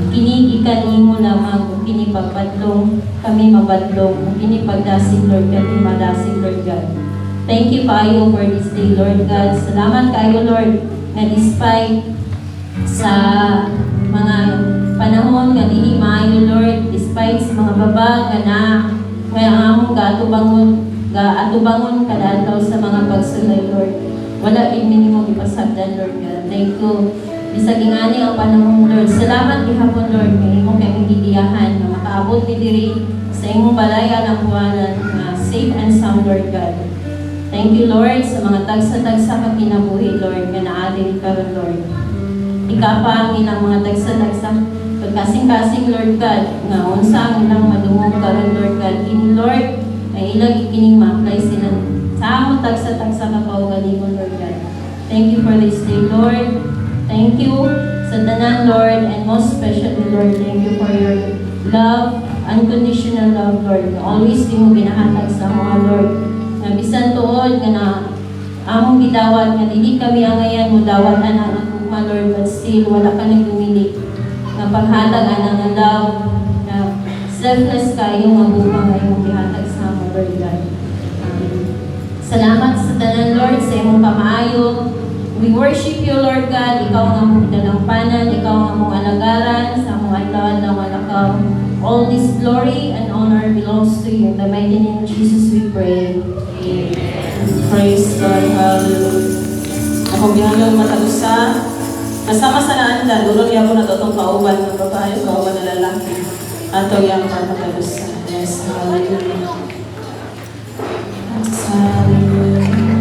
kini ikanimo lamang kung kini pagpadlong kami mabadlong kung kini pagdasig Lord kami madasig Lord God. Thank you kayo for this day Lord God. Salamat kayo Lord na despite sa mga panahon nga dili maayo Lord, despite sa mga babag nga ang among gaatubangon kada adlaw sa mga pagsulay Lord. Wala gid minimo gipasagdan Lord God. Thank you. Bisag ingani ang panahon Lord. Salamat gihapon Lord kay imo kay gidiyahan nga makaabot ni diri sa imong balaya ng buwanan nga safe and sound Lord God. Thank you Lord sa mga tagsa-tagsa ka kinabuhi Lord nga naadin karon Lord. Ika pa ang ilang mga tagsa-tagsa pagkasing-kasing Lord God nga unsa ang ilang madungog karon Lord God. Kini Lord ay ilang ikining ma-apply sila sa among tagsa-tagsa ka kaugalingon Lord God. Thank you for this day Lord. Thank you sa tanan, Lord, and most especially, Lord, thank you for your love, unconditional love, Lord. Always di mo ginahatag sa mga, Lord. Na bisan tuod, nga na among gidawat, nga dili kami angayan mo dawatan ang aguma, Lord, but still, wala ka nang dumili. Na paghatag ang love, na selfless kayo, aguma nga yung gihatag sa mga, Lord God. Salamat sa tanan, Lord, sa imong kamaayo. We worship you, Lord God. Ikaw ang among pinalampanan, ikaw ang among alagaran, sa among adlaw-adlaw alakaw. All this glory and honor belongs to you. In the mighty name of Jesus we pray. Amen. Praise God. Hallelujah. Ako bihalang matagusa. Kasama sa naanda, durog yan po na itong kauban ng babae, kauban na lalaki. Ato yan pa matagusa. Yes, hallelujah. Hallelujah.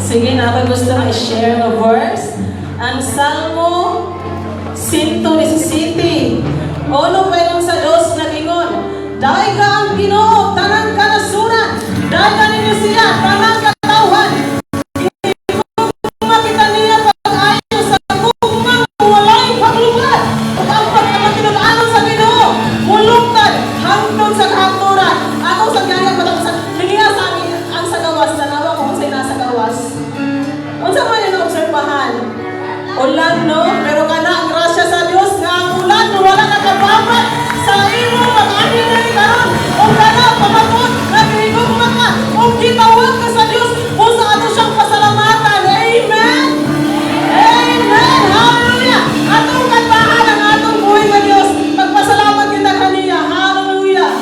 Sige na, ako gusto na i-share ng verse. Ang Salmo 117. Ono pa yung sa dos na gingon. Dahil ka ang Ginoo, tanang kanasuran. Dahil ka ninyo siya, tanang katawhan. Makita niya pag-ayo sa kumang walay paglugad. At ang pagkamatinag-anon sa Ginoo, mulungkad hangtod sa kahaturan. Ako sa gaya patapos nangyaya sa amin ang sa gawas. Tanawa ko kung sa'yo nasa gawas. Unsa man yung naobserbahan? Ulan, no? Pero kana ang grasya sa Diyos nga ang ulan, wala nakababat sa imo pag-ani na rin karon. O kana, pamatot, nagigong maka, o kitawag ka sa Diyos, o sa ato siyang pasalamatan. Amen? Amen! Hallelujah! Atong kantahan ang atong buhay na Diyos. Magpasalamat kita kaniya. Hallelujah!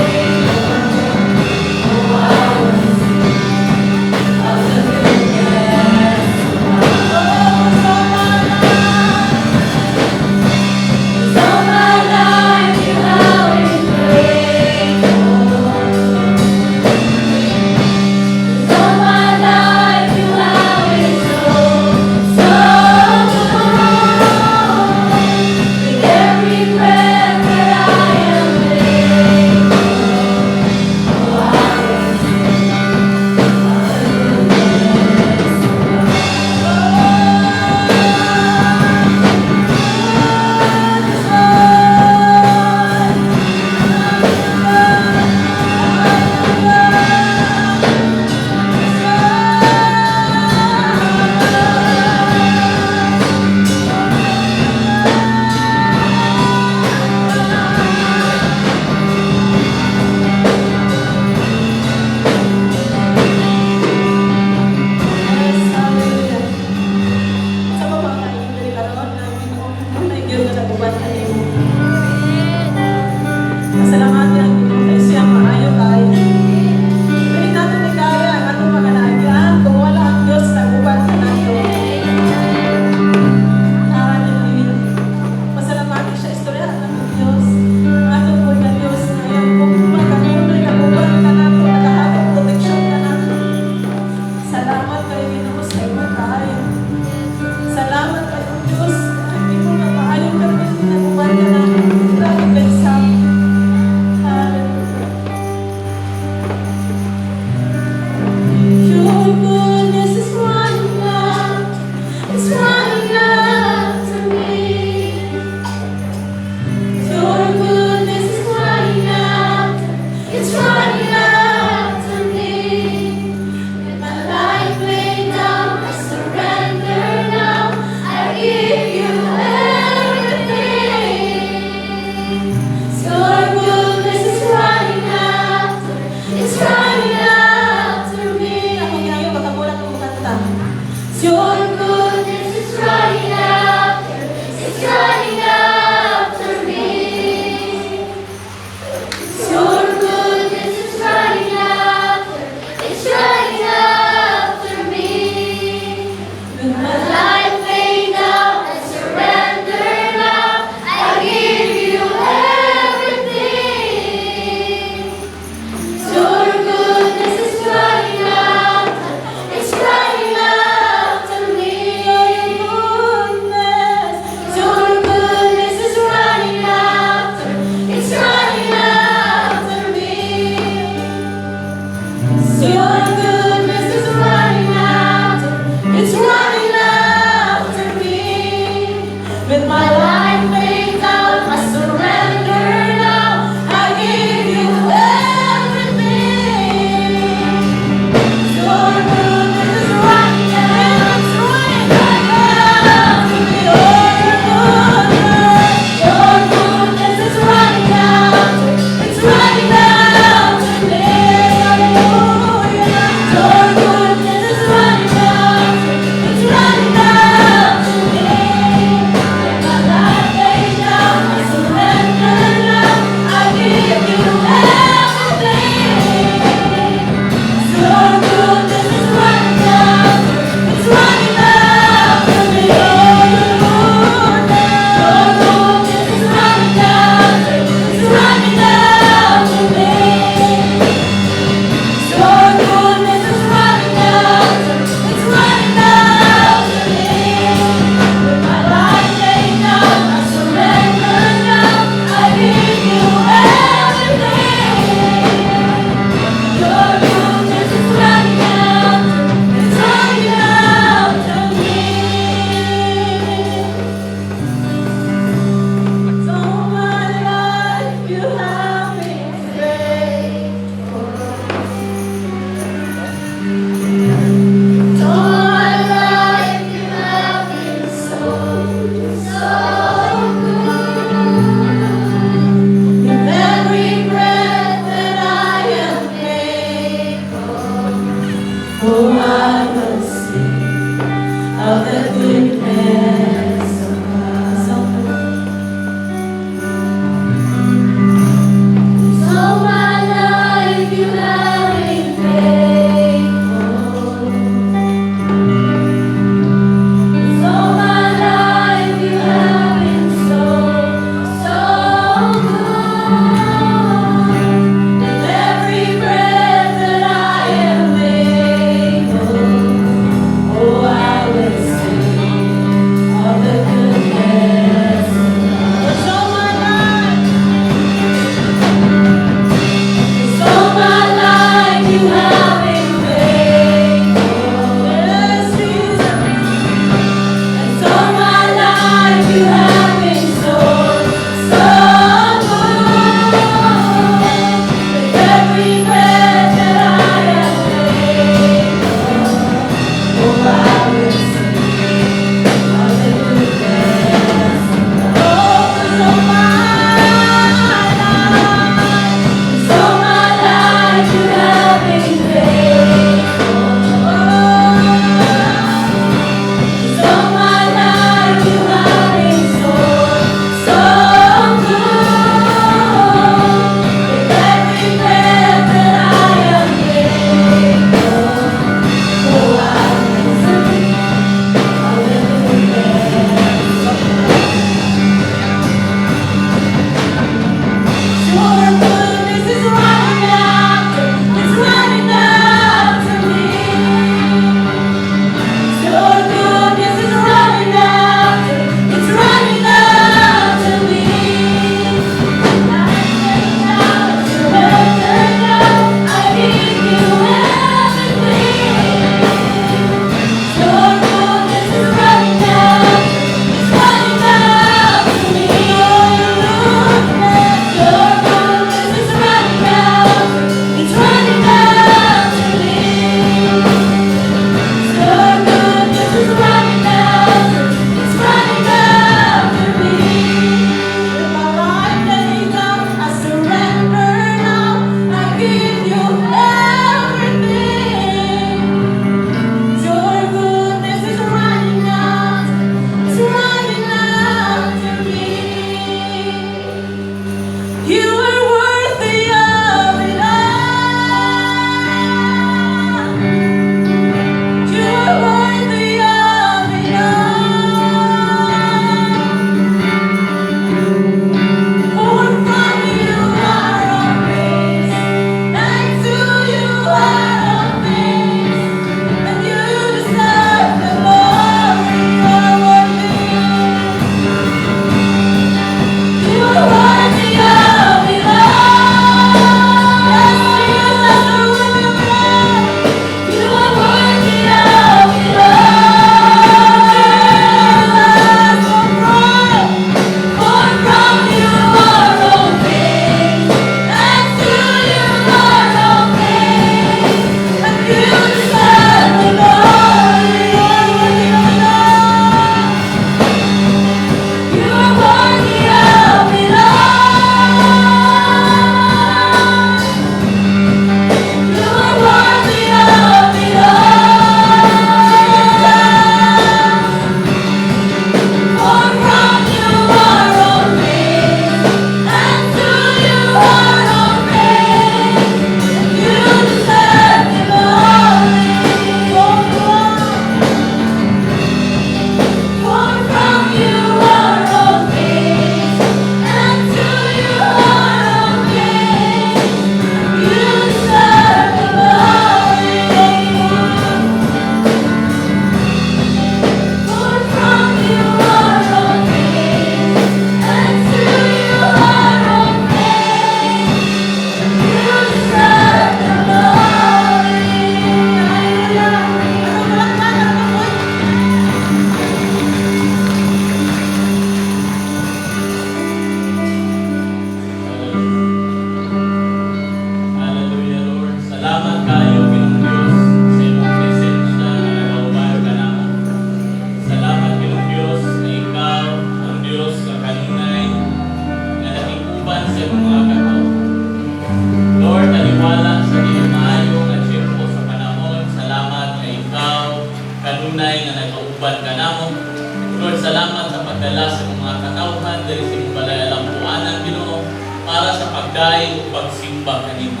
magdala sa mga katawhan dahil sa mga balay alampuanan, Ginoo, para sa pagdaig o pagsimba kanimo.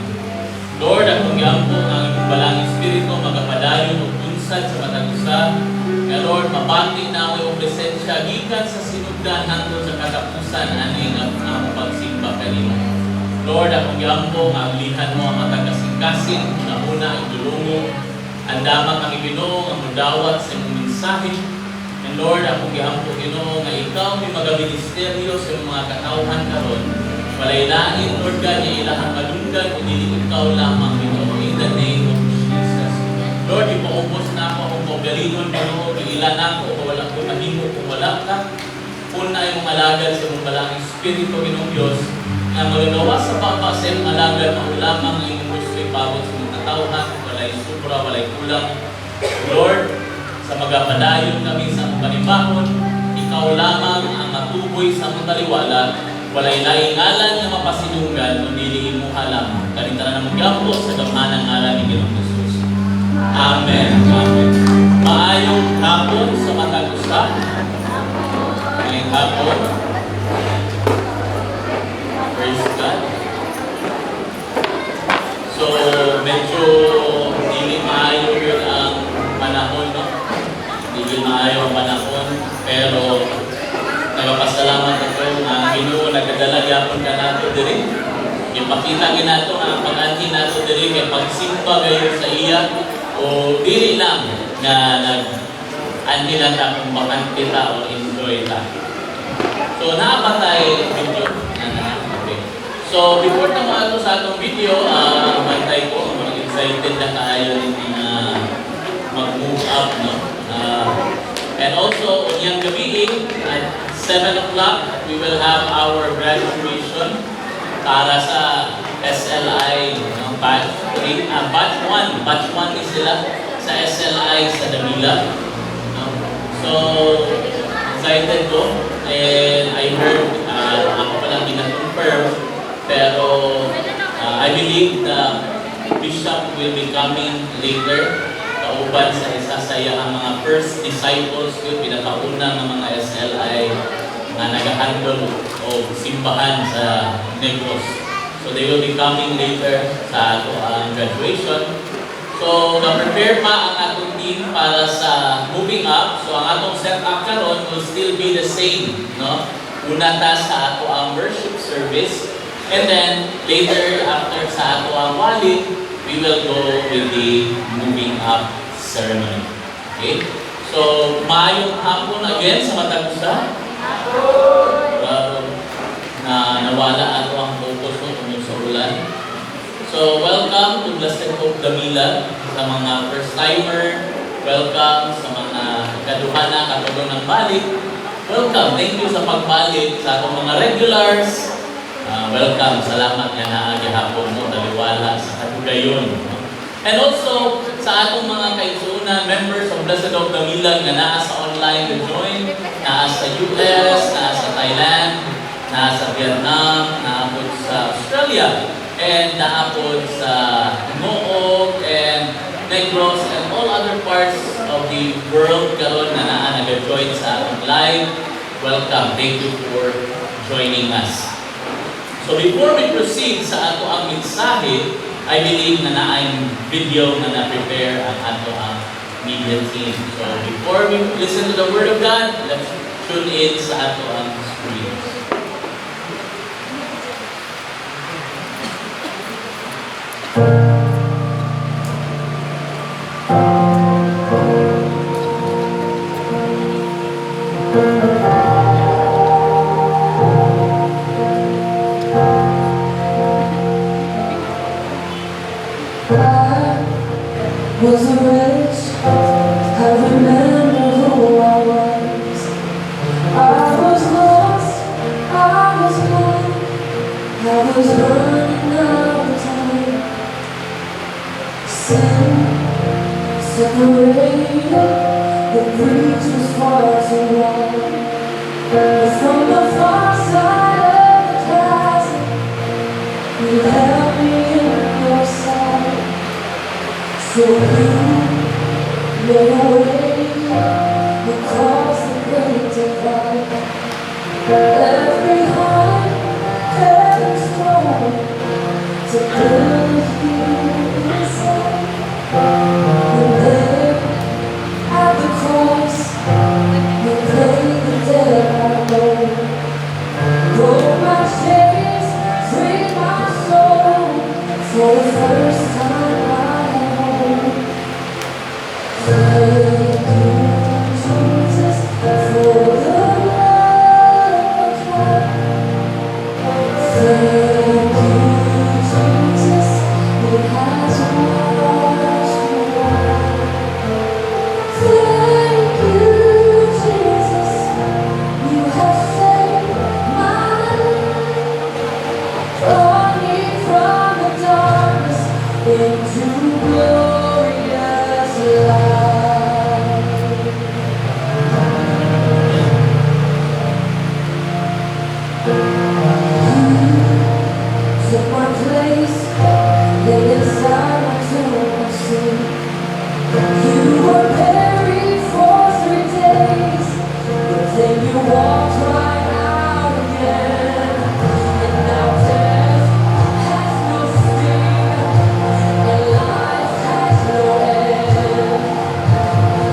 Lord, akong giampo ang imong balang espiritu magapadayon ug unsad sa matag usa. Nga Lord, mapati na ang iyong presensya gikan sa sinugdan hangtod sa katapusan ani ang pagsimba kanimo. Lord, akong giampo nga aglihan mo ang matag kasing-kasing na una ang tulungo, andamang ang Ginoo ang mudawat sa imong mensahe. And Lord, akong giampo Ginoo nga ikaw may magaministeryo sa imong mga katawhan karon. Walay lain, Lord God, niya ilahang malunggan, kundi ikaw lamang Ginoo, in the name of Jesus. Lord, ipaubos na ako akong pagalinon, Ginoo, ilan ako, o wala ko mahimo kung wala ka. Una yung alagad sa mong balang Espiritu, Ginoong Diyos, na magagawa sa papa sa iyong alagad, maulamang ang iyong gusto ipabot sa mga katawhan, walay supra, walay kulang. Lord, sa magapadayon kami sa mga panibahon, ikaw lamang ang matuboy sa mga taliwala, walay laing-ngalan na mapasinunggan, kundi imuha lamang. Kanita na magyapo sa gamhanang ngalan ni Ginoong Jesus. Amen. Amen. Maayong hapon sa matag usa. Maayong hapon. Praise God. So, medyo hindi maayo yun ang panahon, no? Hindi maayo ang panahon, pero nagpapasalamat ako ang Ginoo nagdala gyapon ka nato diri. Ipakita gyud nato ang pag-anhin nato diri kay pagsimba gayon sa iya o dili lang na nag-anhin lang ta kung bakante ta o enjoy ta. So naapatay video na okay. So before na maato sa atong video, bantay ko excited na kaayo na mag-move up, no? And also, unyang gabi at 7 o'clock, we will have our graduation para sa SLI batch 3, batch 1. Batch 1 is sila sa SLI sa Davila. So, excited ko. And I heard, ako palang bina-confirm, pero I believe the bishop will be coming later. Kauban sa isa sa ang mga first disciples ko, pinakauna ng mga SLI na nag-handle o simbahan sa Negros. So they will be coming later sa ato ang graduation. So na-prepare pa ang atong team para sa moving up. So ang atong setup karon will still be the same, no? Una ta sa ato ang worship service, and then later after sa ato ang wallet, we will go with the moving up ceremony. Okay? So, maayong hapon again sa matag usa. Na nawala ato ang focus mo tungkol sa ulan. So, welcome to Blessed Hope Davila sa mga first timer. Welcome sa mga kaduhana katulong ng balik. Welcome. Thank you sa pagbalik sa atong mga regulars. Welcome. Salamat nga naagi hapon mo taliwala sa kadugayon. And also sa atong mga kaigsunan, members of Blessed Hope Davila nga naa sa online na join, naa sa US, naa sa Thailand, naa sa Vietnam, naapod sa Australia, and naapod sa Moog and Negros and all other parts of the world karon na naa nag-join sa atong live. Welcome. Thank you for joining us. So before we proceed sa ato ang mensahe, I believe na naayong video na na-prepare ang ato ang media team. So before we listen to the Word of God, let's tune in sa ato ang screens. Was a wretch, I remember who I was. I was lost, I was blind, I was running out of time. Sin separated, the breach was far too wide. But from the far side of the chasm, you held me in your sight. So you made a way across the great divide. left behind heaven's throne to build you inside. And there at the cross, you paid the debt I owed. Broke my chains, freed my soul. For the first time I know. Thank you, Jesus, for the love of God. Thank you, Jesus, it has washed me white. Thank you, Jesus, you have saved my life. Brought me from the darkness into glorious light. You took my place, laid inside my tomb of sin. You were buried for 3 days, but then you walked right out again. And now death has no sting, and life has no end.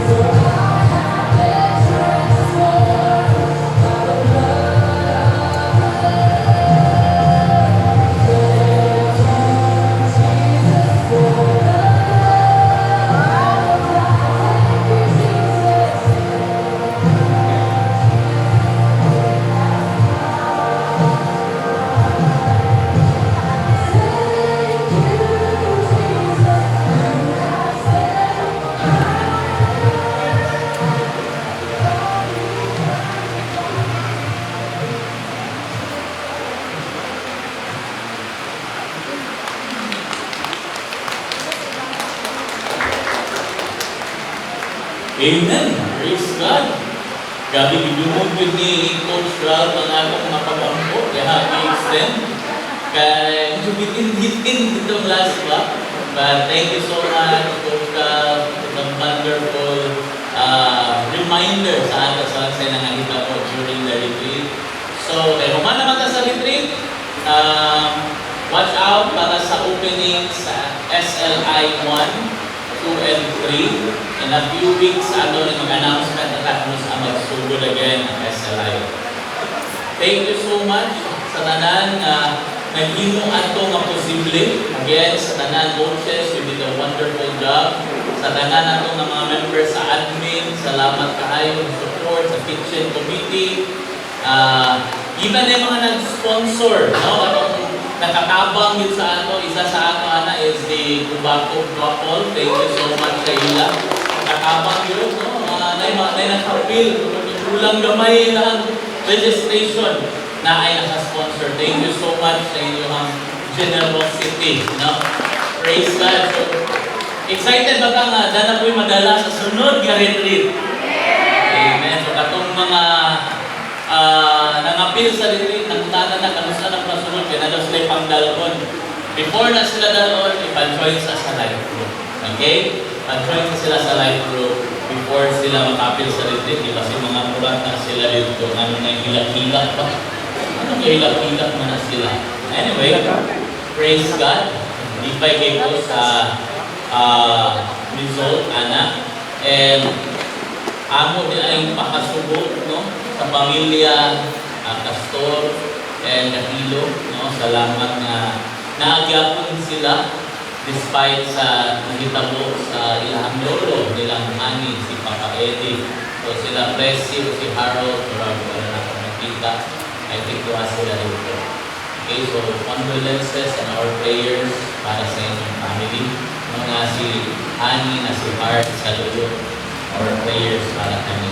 For I have been transformed by the blood of the Lamb. Thank you, Jesus, for the love of God. Thank you, Jesus. Amen. Praise God. Gabi gidumog yun ni Coach Ralph ang akong mga pag-ampo. Kaya i-extend. Kaya hitin itong last week. But thank you so much, Coach Ralph. Some wonderful reminder sa atin sa nangangita po during the retreat. So, kaya kung naman ka sa retreat, watch out para sa opening sa SLI 1, 2, and 3. In a few weeks, mag-announcement na tapos ang magsugod again ang SLI. Thank you so much sa tanan na naghimo ato nga posible. Again, sa tanan coaches, you did a wonderful job. Sa tanan ato nga mga members sa admin, salamat kaayo sa support sa kitchen committee. Even yung mga nag-sponsor, no? Nakatabang yun sa ato, isa sa ato ana is the Kubaco couple. Thank you so much sa ila. Nakatabang yun, no? Nay nakapil, kulang gamay lang registration na ay nakasponsor. Thank you so much sa inyong generosity, no? Praise God. So, excited ba ka nga? Dana po'y madala sa sunod nga retreat. Amen. So, katong mga nangapil sa retreat, nangutana na kanusta ng pasunod, kaya na sila pangdalon. Before na sila dalon, ipan-join sa life group. Okay? Pan-join sila sa life group before sila makapil sa retreat. Kasi mga murat na sila dito. Ano na hilak-hilak pa? Ano yung hilak-hilak mo na sila? Anyway, praise God. Hindi pa ko sa result, anak. And amo din ay pakasubo, no? Sa pamilya, Castor, and Kahilo, no? Salamat na naagyapon sila despite sa nahitabo sa ilang lolo, nilang ani, si Papa Eddie. So sila Presi o si Harold, wala na akong nakita. I think tuwa sila dito. Okay, so condolences and our prayers para sa inyong family. No, na si Ani, na si Hart, sa lolo, our prayers para kami.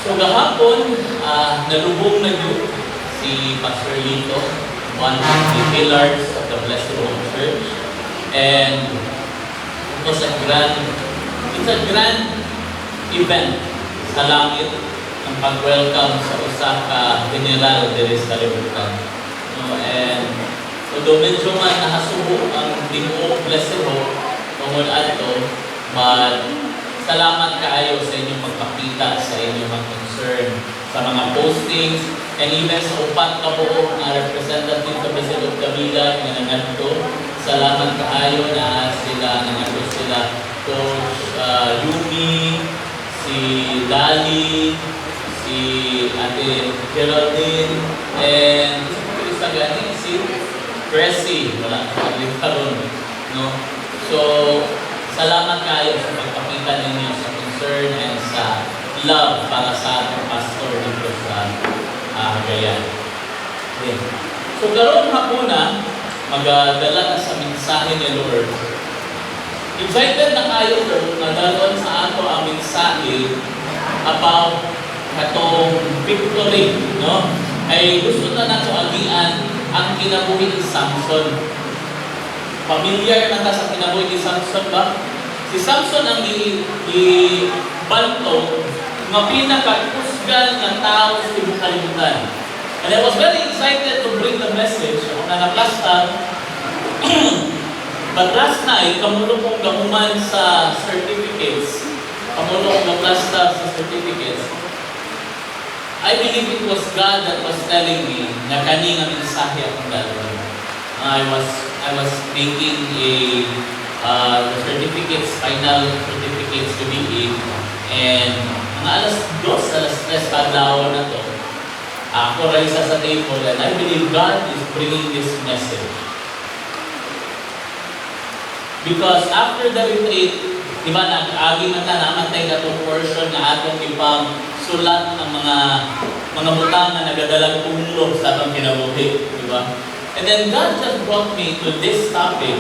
So gahapon, nalubong na yun si Pastor Lito, one of the pillars of the Blessed Hope Church. And it's a grand event sa langit ang pag-welcome sa usa ka general diri sa libutan. No, and although medyo man nahasubo ang tibuok Blessed Hope tungod adto, but salamat kaayo sa inyong pagpakita, sa inyong concern sa mga postings, and even sa upat ka buo nga representative sa President of Davila nga nangadto. Salamat kaayo na sila nangadto sila Coach Yumi, si Dali, si Ate Geraldine, and isa gani si Cressy, wala karon, no? So salamat kayo sa pagpakita ninyo sa concern and sa love para sa ating pastor dito sa Cagayan. Okay. So karon hapon na magdala na sa mensahe ni Lord. Excited na kayo Lord na dalon sa ato ang mensahe about katong victory, no? Ay gusto na nato agian ang kinabuhi ni Samson. Familiar na ta sa kinabuhi ni Samson ba? Si Samson ang ibanto nga pinakakusgan nga tao sa ibang kalibutan. And I was very excited to bring the message kung na-plasta. But last night, kamulo kong gamuman sa certificates, kamulo kong na-plasta sa certificates, I believe it was God that was telling me na kani nga mensahe akong dalawin. I was making the certificates, final certificates to be in, and mga alas 3 kadlaw na to, ako rin sa table, and I believe God is bringing this message. Because after the retreat, di ba, nag-agi mata naman tayo katong portion na atong ipang sulat ng mga butang na nagadalang umlo sa atong kinabuhi, di ba? And then God just brought me to this topic.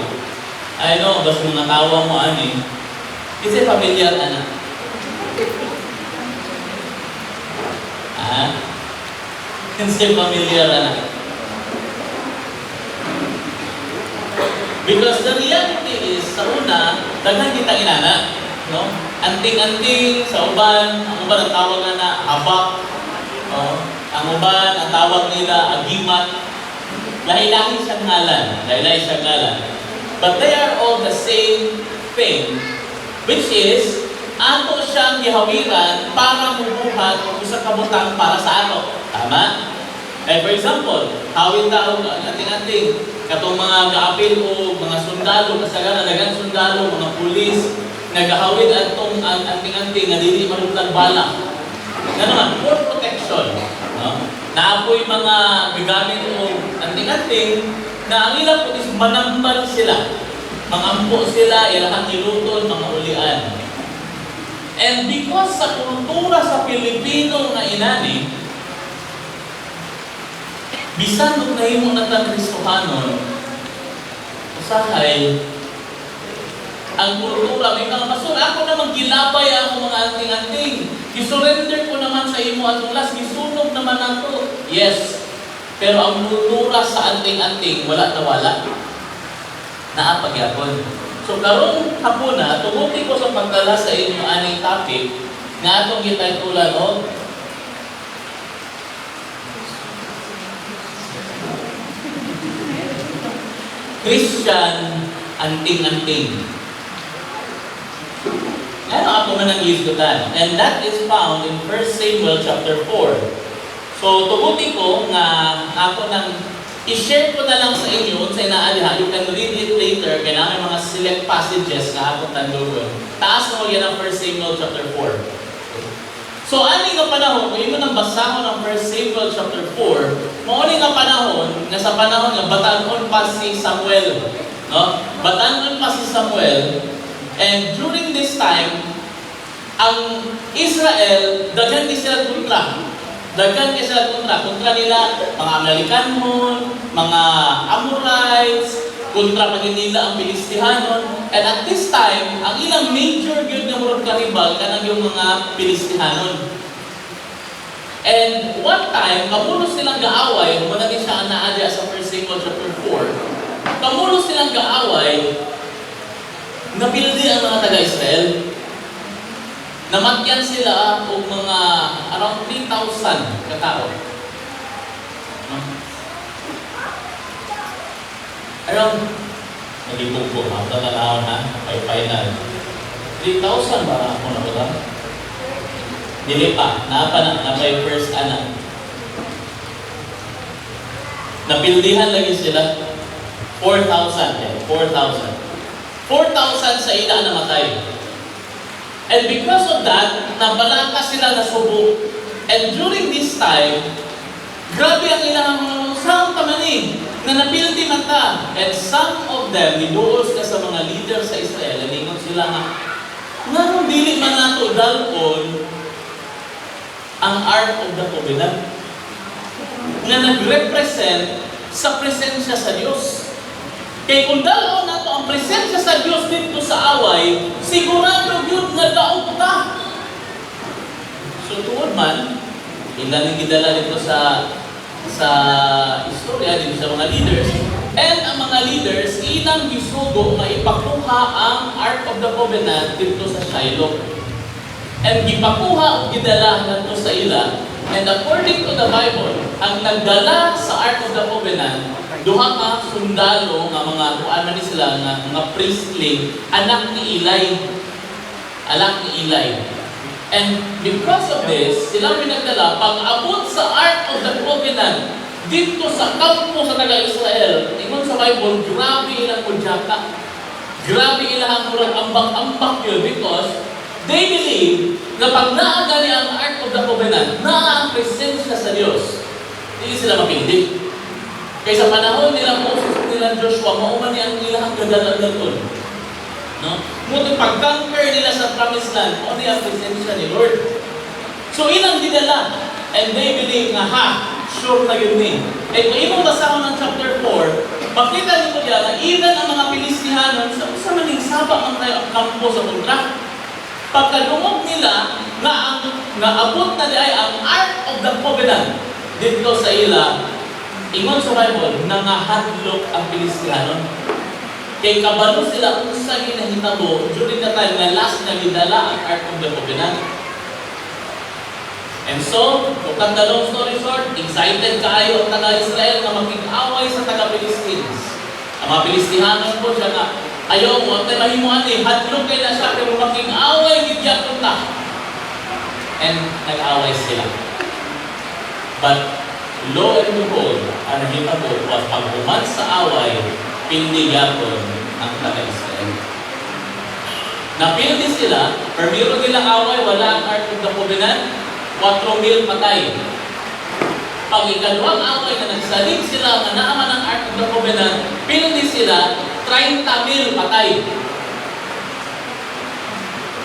I know, basta mga tawa mo, ani. Is it familiar, anak? Is it familiar, anak? Because the reality is, sa una, daghan kita inana, no? Anting-anting sa uban, ang uban ang tawag na habak, ang uban ang tawag nila agimat, lahi-lahi siyang ngalan, but they are all the same thing, which is ato siyang gihawiran para mubuhat o sa kabutang para sa ato. Tama? For example, hawin tao anting-anting katong mga gaapil o mga sundalo, kasagaran daghang sundalo, mga pulis nagahawid atong anting-anting nga dili malutag bala. Nga naman for protection, no? Naapoy mga gagamit o anting-anting na ang ilang po is manambal sila, mangampo sila, ilang iluton, mga ulian. And because sa kultura sa Pilipino nga inani, bisan nung nahimo na tang Kristohanon, usahay, ang kultura, may mga pastor, ako naman gilabay ang mga anting-anting. Gisurrender ko naman sa imo atong las, gisunog naman ako. Yes, pero ang kultura sa anting-anting, wala na wala. Naapagyapon. So karon hapon na, tumuti ko sa pagdala sa inyo aning topic nga atong gitaytulan o Christian anting-anting. Ano ako man ang isgutan? And that is found in 1 Samuel chapter 4. So tumuti ko nga ako nang i-share ko na lang sa inyo sa inaaliha. You can read it later. Kaya namin mga select passages na ako tandugon. Taas na mo yan ang 1 Samuel chapter 4. So, ani nga panahon, kung imo nang basahon ang 1 Samuel chapter 4, mauni nga panahon, na sa panahon nga batanon pa si Samuel. No? Batanon pa si Samuel. And during this time, ang Israel, daghan di sila kontra. Daghan di sila kontra. Kontra nila, mga Amerikanon, mga Amorites, kontra pa nila ang Pilistihanon. And at this time, ang ilang major gyud nga murag karibal kanang yung mga Pilistihanon. And one time, kamulos silang gaaway, managi siya naadya sa 1 Samuel chapter 4. Kamulos silang gaaway, napildi ang mga taga-Israel. Namatyan sila o mga around 3,000 katao. Around, nagibog ko, ang tatanawin na, final. 3,000 ba ako na ba? Dili pa, na pa yung first anak. Napildihan lagi sila. 4,000 eh, 4,000. 4,000 sa ila namatay. And because of that, nabalaka sila na subo. And during this time, grabe ang ilang saan tamanin na napildi mata. And some of them, niduos na sa mga leaders sa Israel, nalingon sila nga, nganong dili man nato dalpon ang Ark of the Covenant na nag-represent sa presensya sa Diyos. Kaya kung dalon nato ang presensya sa Diyos dito sa away, sigurado yun nga daog ta. So tuod man, ilan ang gidala dito sa istorya, dito sa mga leaders. And ang mga leaders, ilang gisugo na ipakuha ang Ark of the Covenant dito sa Shiloh. And gipakuha o gidala nato sa ila. And according to the Bible, ang nagdala sa Ark of the Covenant, duha ka sundalo nga mga tuan man sila nga mga priestling, anak ni Eli. Anak ni Eli. And because of this, sila pinagdala pag-abot sa Ark of the Covenant dito sa kampo sa taga-Israel. Ingon sa Bible, grabe ilang kudyaka. Grabe ilang murag ambak-ambak yun because they believe na pag naagali ang Ark of the Covenant, na ang presensya sa Diyos, hindi sila mapindi. Kaya sa panahon nilang Moses, nilang Joshua, mauman niya ang ilang gadalag-dagon. No? Ngunit pag-conquer nila sa Promised Land, ano ang presensya ni Lord? So ilang dinala, and they believe na, sure na yun eh. Eh kung imong basahon ng chapter 4, makita niyo diyan na even ang mga Pilistihanon, sa maning sabak ang kampo sa kontra. Pagkadungog nila na ang naabot na di ay ang Ark of the Covenant dito sa ila, ingon sa Bible, nangahadlok ang Pilistihanon. Kay kabalo sila kung sa ginahitabo during the time na last na gidala ang Ark of the Covenant. And so, kung the long story short, excited kaayo ang taga-Israel na makig-away sa taga-Philistines. Ang mga Pilistihanon po siya na ayaw mo, at mahimuan eh, hadlok kayo na siya, pero makig-away, gidyak punta. And nag-away sila. But, lo and behold, ang nahitabo was pag-uman sa away, pindigapon ang taga-Israel. Napildi sila, permiro nilang away, wala ang Ark of the Covenant, 4,000 patay. Pag ikalawang away na nagsalig sila na naaman ang Ark of the Covenant, pildi sila, 30,000 patay.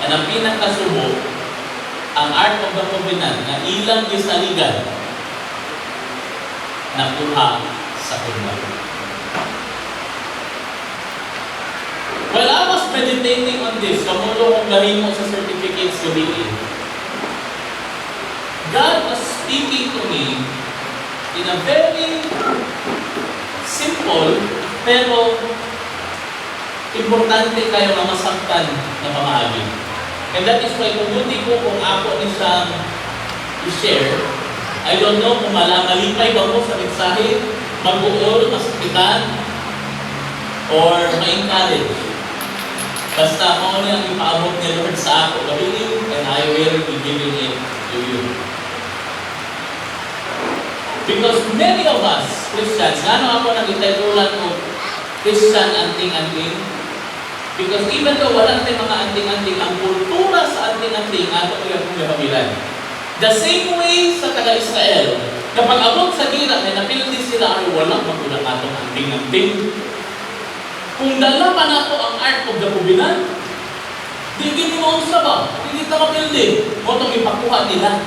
At ang pinakasubo, ang Ark of the Covenant na ilang gisaligan, nakuha sa kumbang. While I was meditating on this, kamulo kong gahin mo sa certificates gabihin, God was speaking to me in a very simple pero importante kayo na masaktan na pamahagi. And that is why kung hindi ko kung ako ni siyang i-share, I don't know kung malipay ba ko sa mensahe, mag-uol, masakitan, or ma-encourage. Basta mo na ang ipaabot ni Lord sa ako gabihin, and I will be giving it to you. Because many of us, Christians, ano ako nag-itayulan ko, Christian anting-anting? Because even though wala tayong mga anting-anting, ang kultura sa anting-anting, ato yung pagkakabilan. The same way sa taga-Israel, kapag abot sa gira, may napildi sila, ay walang magulang atong anting-anting. Kung dala pa na ang Ark of the Covenant, hindi mo ang saba, hindi ka mapildi. O itong ipakuha nila.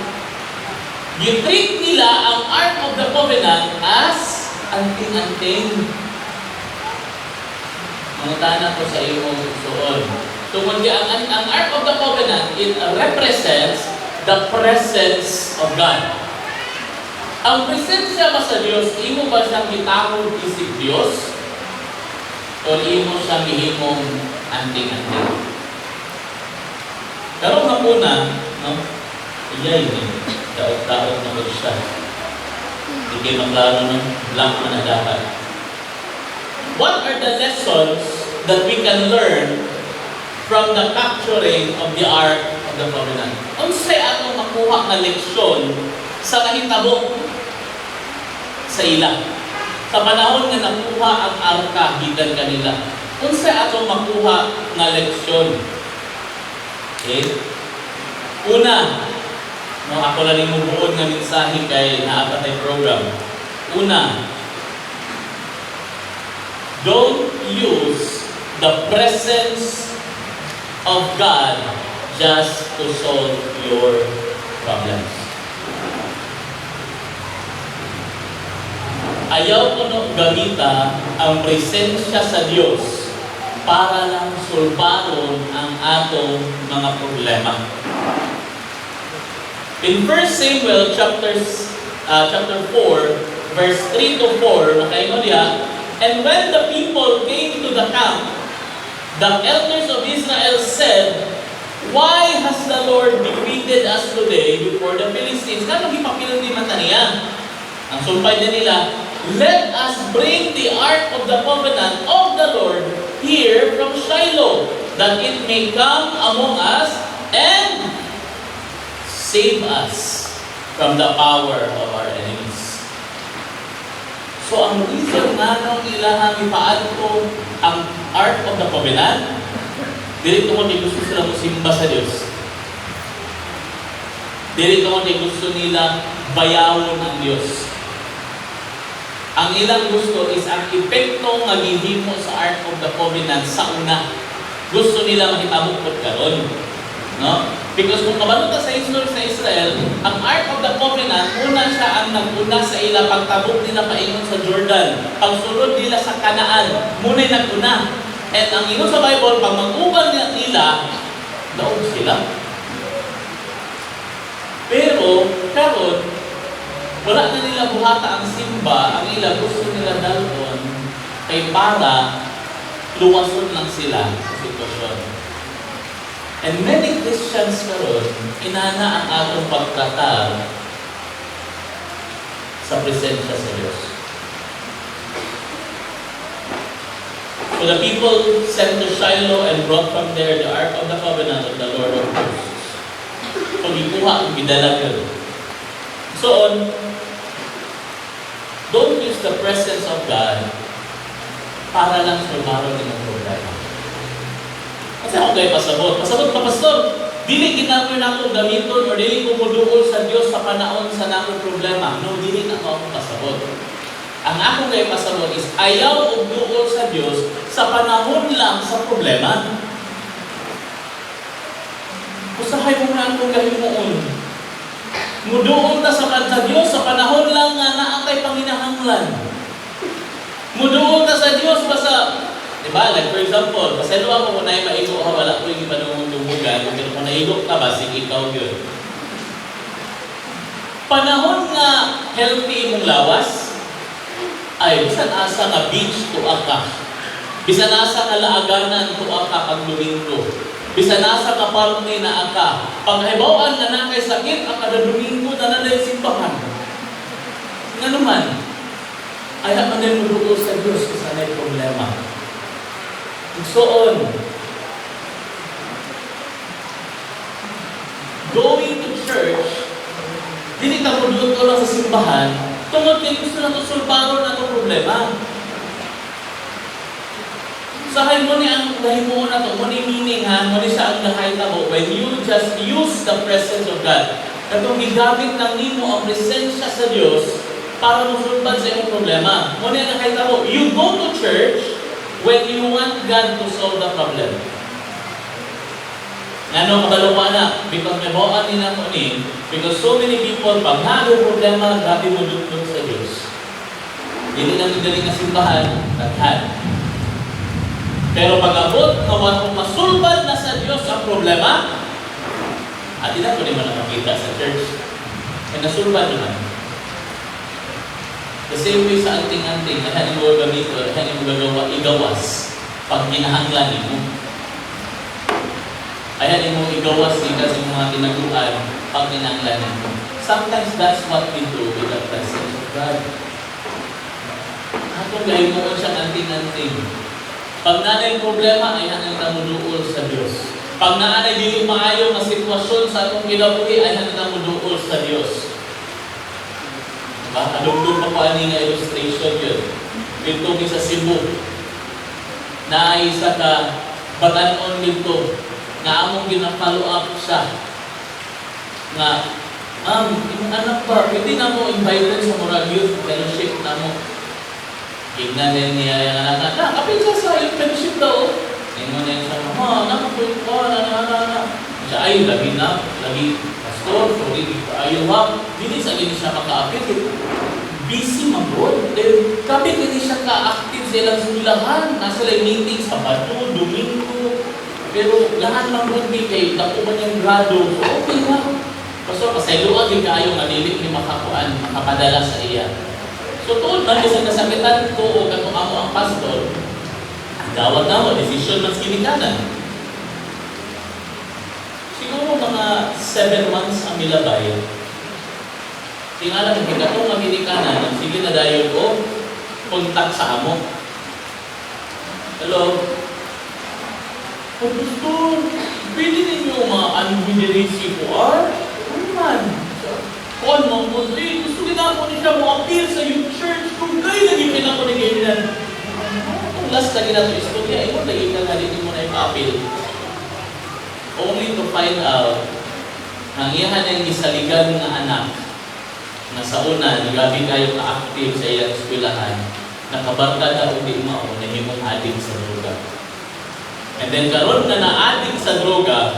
Gitreat nila ang Ark of the Covenant as anting-anting. Mangutana ko sa iyong suon. Tungkol ang Ark of the Covenant, it represents the presence of God. Ang presensya ba sa Diyos, imo ba siyang gitahod isip Diyos? O imo siyang gihimong anting-anting? Pero nga muna, no? Iyay ni, daot-daot na ko siya. Hindi maklaro ng blank na dapat. What are the lessons that we can learn from the capturing of the Ark of the Covenant. Unsay atong makuha nga leksyon sa nahitabo sa ila. Sa panahon nga nakuha ang arka gikan kanila. Unsay atong makuha nga leksyon? Okay? Una, no, ako lang yung buod nga mensahe kay naapatay program. Una, don't use the presence of God just to solve your problems. Ayaw ko no gamita ang presensya sa Diyos para lang sulbaron ang atong mga problema. In 1 Samuel chapter 4, verse 3 to 4, nakaingon niya, and when the people came to the camp, the elders of Israel said, why has the Lord defeated us today before the Philistines? Kanong ipapildi man niya? Ang sumpay na nila, let us bring the Ark of the Covenant of the Lord here from Shiloh, that it may come among us and save us from the power of our enemies. So ang reason nga nung ilahang ipaadto ang Ark of the Covenant, dito mo gusto sila musimba sa Diyos. Dito mo gusto nila bayawon ang Diyos. Ang ilang gusto is ang epekto nga gihimo sa Ark of the Covenant sa una. Gusto nila mahitabok pod karon, no? Because kung kabalota sa history sa Israel, ang Ark of the Covenant, una siya ang naguna sa ila pagtabok nila paingon sa Jordan. Pagsulod nila sa Kanaan, muna'y naguna. At ang ingon sa Bible, pag mag-ubal nila, daog sila. Pero, karon, wala na nila buhata ang simba, ang ila gusto nila dalton kay para luwason lang sila sa sitwasyon. And many Christians karon inana ang atong pagtratar sa presensya sa Diyos. So the people sent to Shiloh and brought from there the Ark of the Covenant of the Lord of Hosts. So gikuha ang gidala yun. So on, don't use the presence of God para lang sulbaron din ang problema. Kasi ako kayo pasabot. Pasabot pa, Pastor. Dili ginamit na ako gamiton o dili ko muduol sa Diyos sa panahon sa nakong problema. No, dili na ako pasabot. Ang ako kayo pasabot is ayaw o duol sa Diyos sa panahon lang sa problema. Usahay mo na akong gahimuon. Muduol ta sa Diyos sa panahon lang nga naatay panginahanglan. Muduol ta sa Diyos basta, diba? Like for example, paselo ako kung na'y maigo ka, wala ko yung ipanungong tumugan, pero kung naigo ka ba, sige ikaw yun. Panahon nga healthy mong lawas, ay bisan asa nga beach to ka. Bisan asa nga laaganan to ka pag Domingo. Bisan asa ka parte na aka. Pag haibawaan na na kay sakit, ang kada Domingo na nanay simbahan. Nga naman, ay man din mo sa Diyos kung saan ay problema. So on, going to church, dili ka mo doon lang sa simbahan, tungod kay gusto na ito sulbaron na itong problema. Sahay mo ni ang nahimuon na ito, mo ni meaning ha, mo ni sa ang nakahita mo, when you just use the presence of God, katong gigamit ng nimo ang presensya sa Diyos para musulban sa iyong problema. Mo ni ang nakahita mo, you go to church when you want God to solve the problem. Ano kabalawa na? Because may bawaan nila ko ni, because so many people, pag nalo problema, grabe mo dudod sa Diyos. Hindi lang yung galing na simbahan, taghan. Pero pag abot, kung masulban na sa Diyos ang problema, at hindi na ko naman nakakita sa church. E nasulban naman. The same way sa anting-anting, nahan mo gamito, nahan mo gagawa, igawas, pag ginahanglan mo. Ayan mo igawas ika sa mga tinaguan pag ginahanglan mo. Sometimes that's what we do with the presence of God. Atong gahimuon siyang anting-anting. Pag nanay problema, ay hanang tamuduol sa Diyos. Pag naanay dili maayo nga sitwasyon sa atong kinabuhi, ay hanatang muduol sa Dios. Diba? Alugdog pa ko ani nga illustration yun. Dito sa Cebu, na isa ka batanon dito, na among gina-follow up siya. Nga, yung anak pa, pwede na mo invited sa Murag Youth Fellowship na mo. Tignan din niya yung anak na, kapit siya sa youth fellowship daw. Tingnan niya siya, nakapit ko, siya, ay, lagi, pastor, sorry, ayaw ha. Hindi sa gini siya makaapit. Busy mag-road. Kapit hindi siya ka-active sa ilang sulahan. Nasa lang meeting sa Sabado, Domingo. Pero lahat ng road kay nakuha niyang grado. So, okay na. Pastor, pasayloan yung kayo nga dili ni makapadala sa iya. So, tuon man sa kasakitan ko o katong amo ang pastor, dawat na mo, decision mas kinikanan. Siguro mga 7 months ang milabay. Tingala ng katong ang kinikanan, sige na dayon ko, kontak sa amo. Hello? Oh, pastor, pwede ninyo ma-unwiderisi ko, ano man? Kung mo mo, gusto ginako niya siya mo appeal sa youth church kung kayo naging pinako ni ganyan. Kung last na ginato istorya, ikaw naging nagalitin mo na yung appeal. Only to find out nang iyahan ang isaligan na anak na sa una, nagabi kayo ka-active sa iyang eskwelahan, nakabarka na o di mao na himong adik sa droga. And then karon na na-adik sa droga,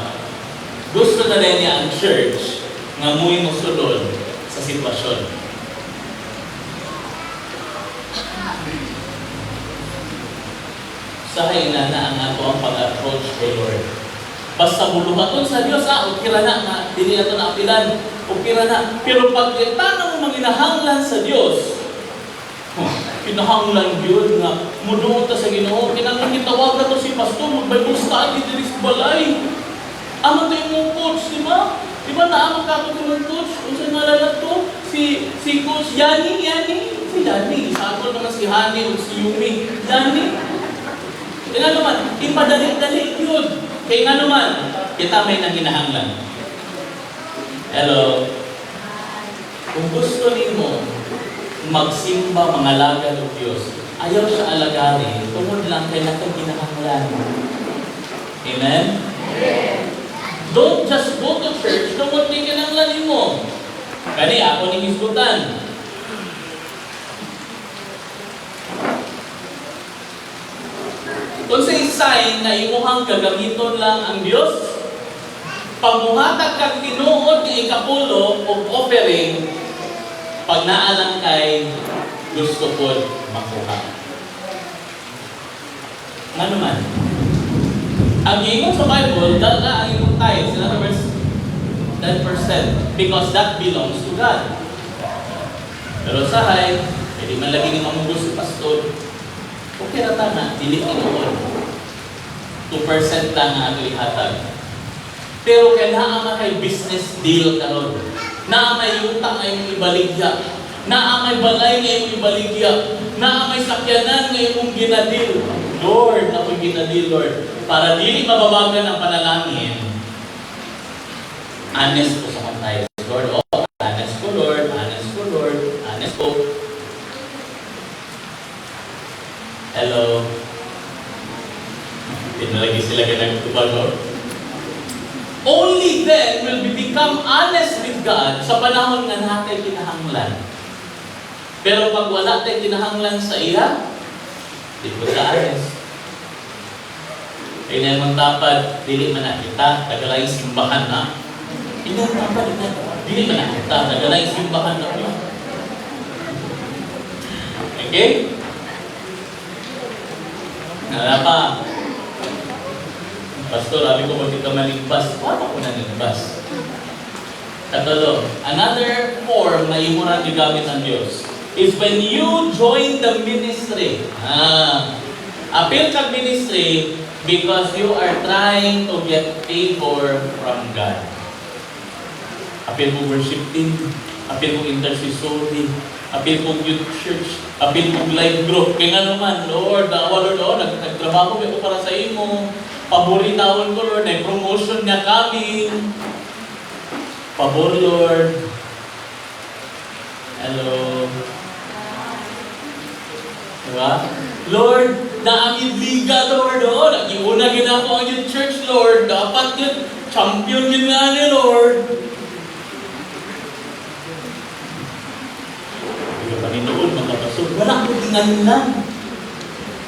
gusto na rin niya ang church nga muy mosulod sa sitwasyon. Sahay na ang ato ang pag-approach kay Lord. Basta buluhaton sa Dios, ukira na nga, dili nato na apilan, ukira na. Pero pag tanang mo manginahanglan sa Dios, kinahanglan yun nga, muduot ta sa Ginoo, kinahanglan gitawag na to si pastor, mag-Bible study diri sa balay. Amo to yung coach, di ba? Di ba naamang kako ng coach? Kung saan malalat to? Si Coach Yani. Si Yani. Sakol naman si Hani o si Yumi. Yani. Kaya nga naman, ipadali-dali yun. Kaya nga naman, kita may nanginahanglan. Hello? Kung gusto mo magsimba, mangalaga ng Diyos, ayaw siya alagarin, tungod lang kay nakaginahanglan. Amen? Don't just go to church, tungod ni kinanglan mo. Kani ako ni hisgutan. Kung sa sign na imuhang gagamiton lang ang Diyos, pagmuhatag kang tinuod ni ikapulo o offering, pag naalang kay gusto ko makuha. Nga naman, ang ingon sa Bible, dala ang imong tithes, in other words, 10%, because that belongs to God. Pero sahay, pwede man lagi ni mamugos si pastor, okay na tama, dili tinuod. 2% lang ang ato ihatag. Pero kailangan kay business deal karon. Naa may utang ay mong ibaligya. Naa may balay nga imong ibaligya. Naa may sakyanan nga imong ginadil. Lord, ako'y ginadil, Lord. Para dili mababagan ang panalangin, honest ko sa kantay. Lord, honest ko, Lord. Honest ko, Lord. Honest ko. Hello. Pinalagi sila ganagtubal, Lord. Only then will we become honest with God sa panahon nga natin kinahanglan. Pero pag wala tayong kinahanglan sa iya, di ko sa honest. Kaya naman tapad, dili man na kita, tagalay simbahan na. Hindi naman tapad, dili man na kita, tagalay simbahan na. Okay? Nala pa. Pastor, sabi ko, kung di ka maligpas, paano ko naligpas? Katalo, another form na imurang gigamit ng Diyos is when you join the ministry. Appeal kag ministry because you are trying to get favor from God. Appeal mo worship team, appeal mo intercessory, appeal mo youth church, appeal mo life group. Kaya nga naman, Lord, Lord, nagtrabaho ko para sa imo. Paboritawon ko, Lord, na promotion na coming. Pabor, Lord. Hello. Diba? Lord, naamid liga, Lord. Oh, nagiuna ginako ang yung church, Lord. Dapat yun, champion yun nga ni Lord. Yung Panginoon, mga basog, wala ko tinganin lang.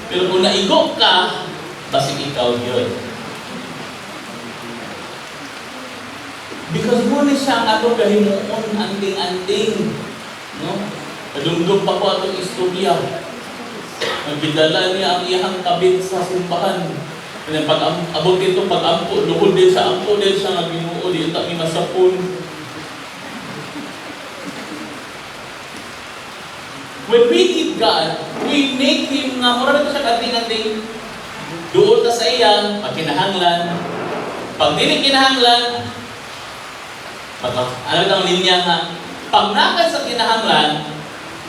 Pero kung naigo ka, basig ikaw yun. Because muna siya ang ato kahimuon, anding-anding. No? Kadungdong pa ko atong istorya. Nagidala niya ang iyang kabit sa simbahan. And pag abot dito, pag-ampo, lukod din sa ampo, din siya nga Ginoo, di ito kami masapon. When we need God, we make Him nga, mura na siya kating-ating, doon ta sa iyang pagkinahanglan. Pag dili kinahanglan, ano ang linya nga, pag nakad sa kinahanglan,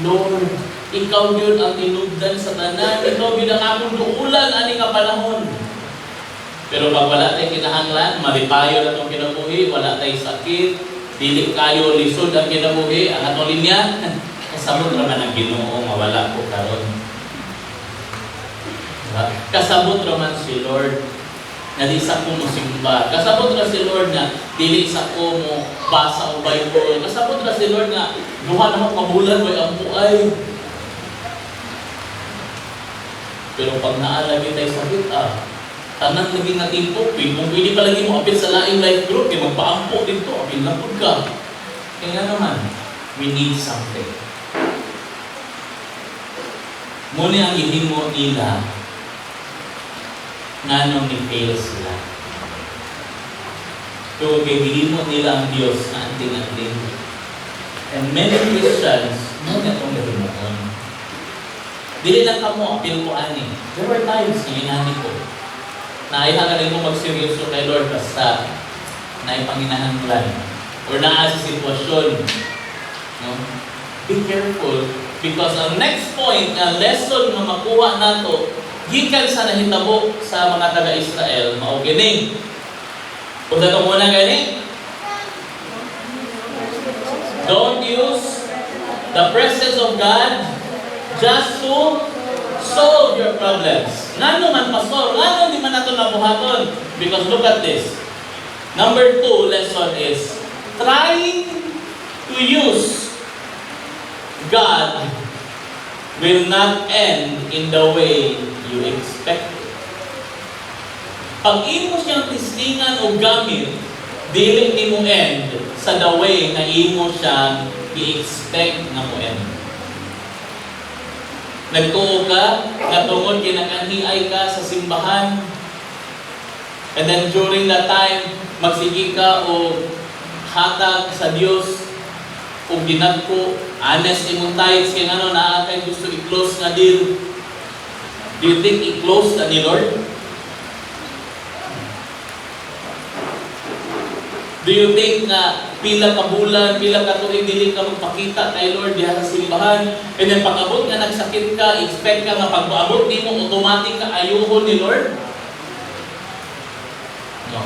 Lord, ikaw yun ang tinugdan sa tanan, ikaw yun ang akong duulan, ani nga panahon. Pero pag wala tayong kinahanglan, malipayo na itong kinabuhi, wala tayong sakit, dili kayo lisod ang kinabuhi, ang atong linya, kasabot naman ang Ginoo nga wala ko karon. Kasabot naman si Lord na di sa ko mo simba. Kasabot na si Lord na dili sa ko mo basa o Bible. Kasabot na si Lord na duha na mo kabulan way ang buay. Pero pag naalagi tayo sakit, tanan lagi natin po, kung pwede pa lagi mo apit sa laing life group, kaya magpaampo dito, apit lapod ka. Kaya naman, we need something. Muna ang ihimo nila nga nung ni-fail sila. So, kaibihin nila ang Diyos na anting-anting. And many Christians, muna itong gawin. Dili lang ka mo, apil ko ani. There were times na inani ko. Naihangaling mo magseryoso kay Lord basta naipanginahanglan. Or naa sa sitwasyon. No? Be careful. Because ang next point na lesson na makuha nato gikan sa nahitabo sa mga taga-Israel, mao gini. Punta ko muna gani. Don't use the presence of God just to solve your problems. Ngano man pastor, ngano di man nato nabuhaton? Because look at this. Number 2 lesson is trying to use God will not end in the way you expect it. Pag imo siyang tistingan o gamit, dili ni mo end sa the way na imo siyang i-expect na mo end. Nagtuo ka, natungod kinakanhiay ka sa simbahan, and then during that time, magsigi ka o hatag sa Diyos, o ginagko, honest imong tithes, kaya ano, naakay gusto i-close nga deal. Do you think i-close na ni Lord? Do you think na pila ka bulan, pila ka tuig, dili ka magpakita kay Lord diha sa simbahan, and then pag-abot nga nagsakit ka, expect ka nga pag-abot nimo automatic ka ayuhon ni Lord? No.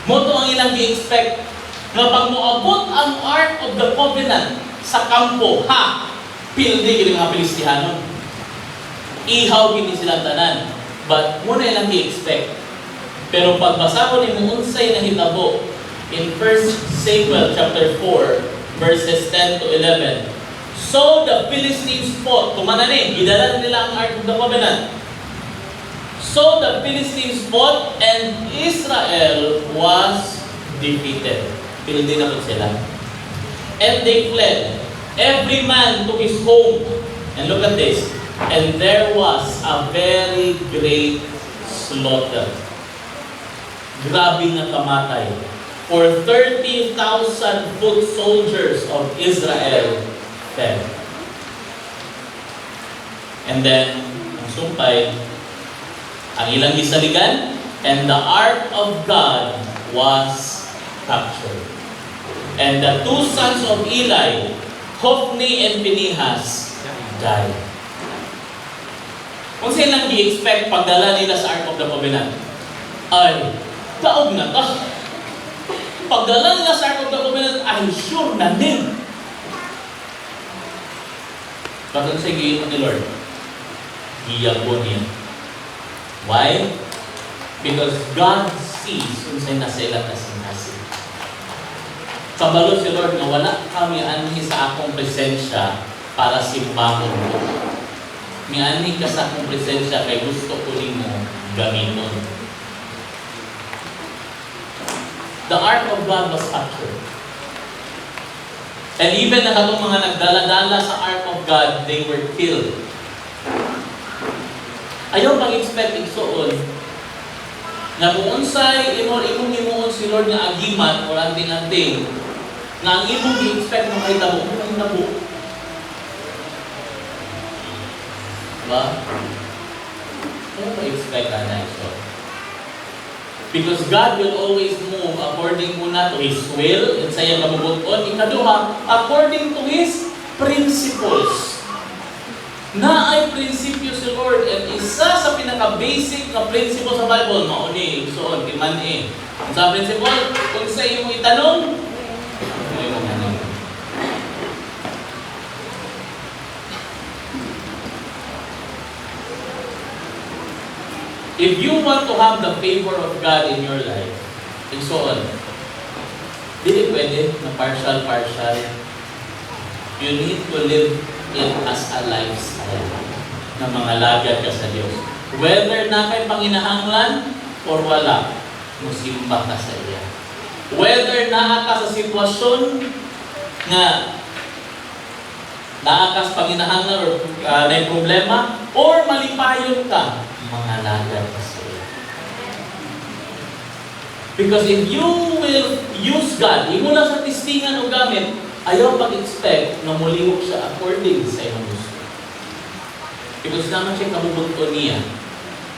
Mo to ang ilang gi-expect na pag moabot ang Ark of the Covenant sa kampo, pildi gini mga Pilistihanon. Ihaw gini silang tanan. But muna ilang i-expect. Pero pagbasa ko ni mo unsay na hitabo in 1 Samuel chapter 4 verses 10 to 11. So the Philistines fought. Tumanani, gidalan nila ang Ark of the Covenant. So the Philistines fought and Israel was defeated. Pildi na po sila. And they fled. Every man to his home. And look at this. And there was a very great slaughter. Grabe nga kamatay. For 30,000 foot soldiers of Israel fell. And then, ang sumpay, ang ilang gisaligan, and the ark of God was captured. And the two sons of Eli, Hophni and Phinehas, died. Kung silang i-expect pagdala nila sa Ark of the Covenant, ay daog na ta. Pagdala nila sa Ark of the Covenant, ay sure na din. Bakit sa giyon ni Lord? Giyabon niya. Why? Because God sees kung sa'yo nasa ilang kasing-kasing. Kabalo si Lord na wala kami ani sa akong presensya para simbahon mo. Miani ka sa akong presensya kay gusto ko mo gamiton. The Ark of God was captured. And even na katong mga nagdala-dala sa Ark of God, they were killed. Ayaw pag-expect igsoon na kung unsay imong himuon si Lord nga agiman o anting-anting na ang imong i-expect na mahitabo, kung nabo. Diba? Ayaw pag-expect na igsoon. Because God will always move according muna to His will, and sa iyang kabubuton, ikaduha, according to His principles. Na ay prinsipyo si Lord, and isa sa pinaka-basic na principle sa Bible, mauni, suon, timan sa principle, kung sa iyo mo itanong, ay mo ganun. If you want to have the favor of God in your life, and so on, hindi pwede na partial. You need to live it as a lifestyle na mga lagad ka sa Diyos. Whether na kay panginahanglan or wala, musimba ka sa iya. Whether naa ka sa sitwasyon na naa ka sa panginahanglan or may problema, or malipayon ka, mga lagad ka sa iya. Because if you will use God, imo lang sa tistingan o gamit, ayaw pag-expect na mulihok siya according sa iyong gusto. Because naman siya kabubunto niya.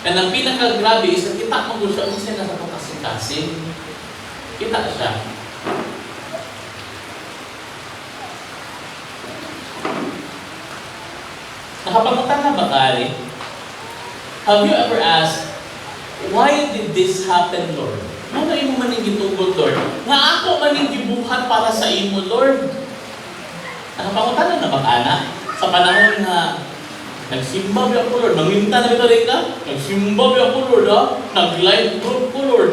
And ang pinaka-grabe is na kita mo siya kung siya nasa pagkasing-kasing. Kita siya. Nakapagutan na ba kari? Have you ever asked, why did this happen, Lord? Ano imo maning gitugot, Lord? Nga ako maning gibuhat para sa imo, Lord. Nakapangutan na ba ana? Sa panahon na nagsimba biya ko, Lord. Manginta na ito rin ka? Nagsimba biya ko, Lord, ha? Nag-live group ko, Lord.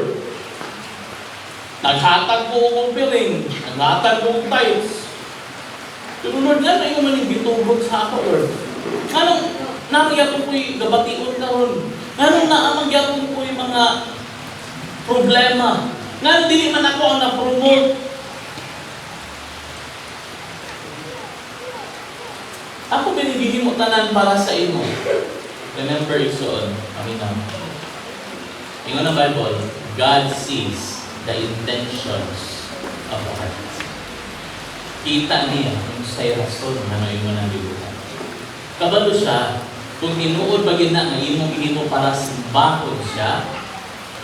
Naghatag ko kong piring. Naghatag ko kong tithes. Pero Lord, nga imo maning gitugot sa ako, Lord. Anong nakiyapon ko'y gabation ka, Lord? Anong naamagyapon ko'y mga problema? Nga dili man ako ang na-promote. Ako binibigyan mo tanan para sa imo. Remember isuon, kami na. Ingon ang Bible, God sees the intentions of the heart. Kita niya kung sa'y rason na imo nang libutan. Kabalo siya, kung tinuod ba gina nga imong imo para simbahon siya,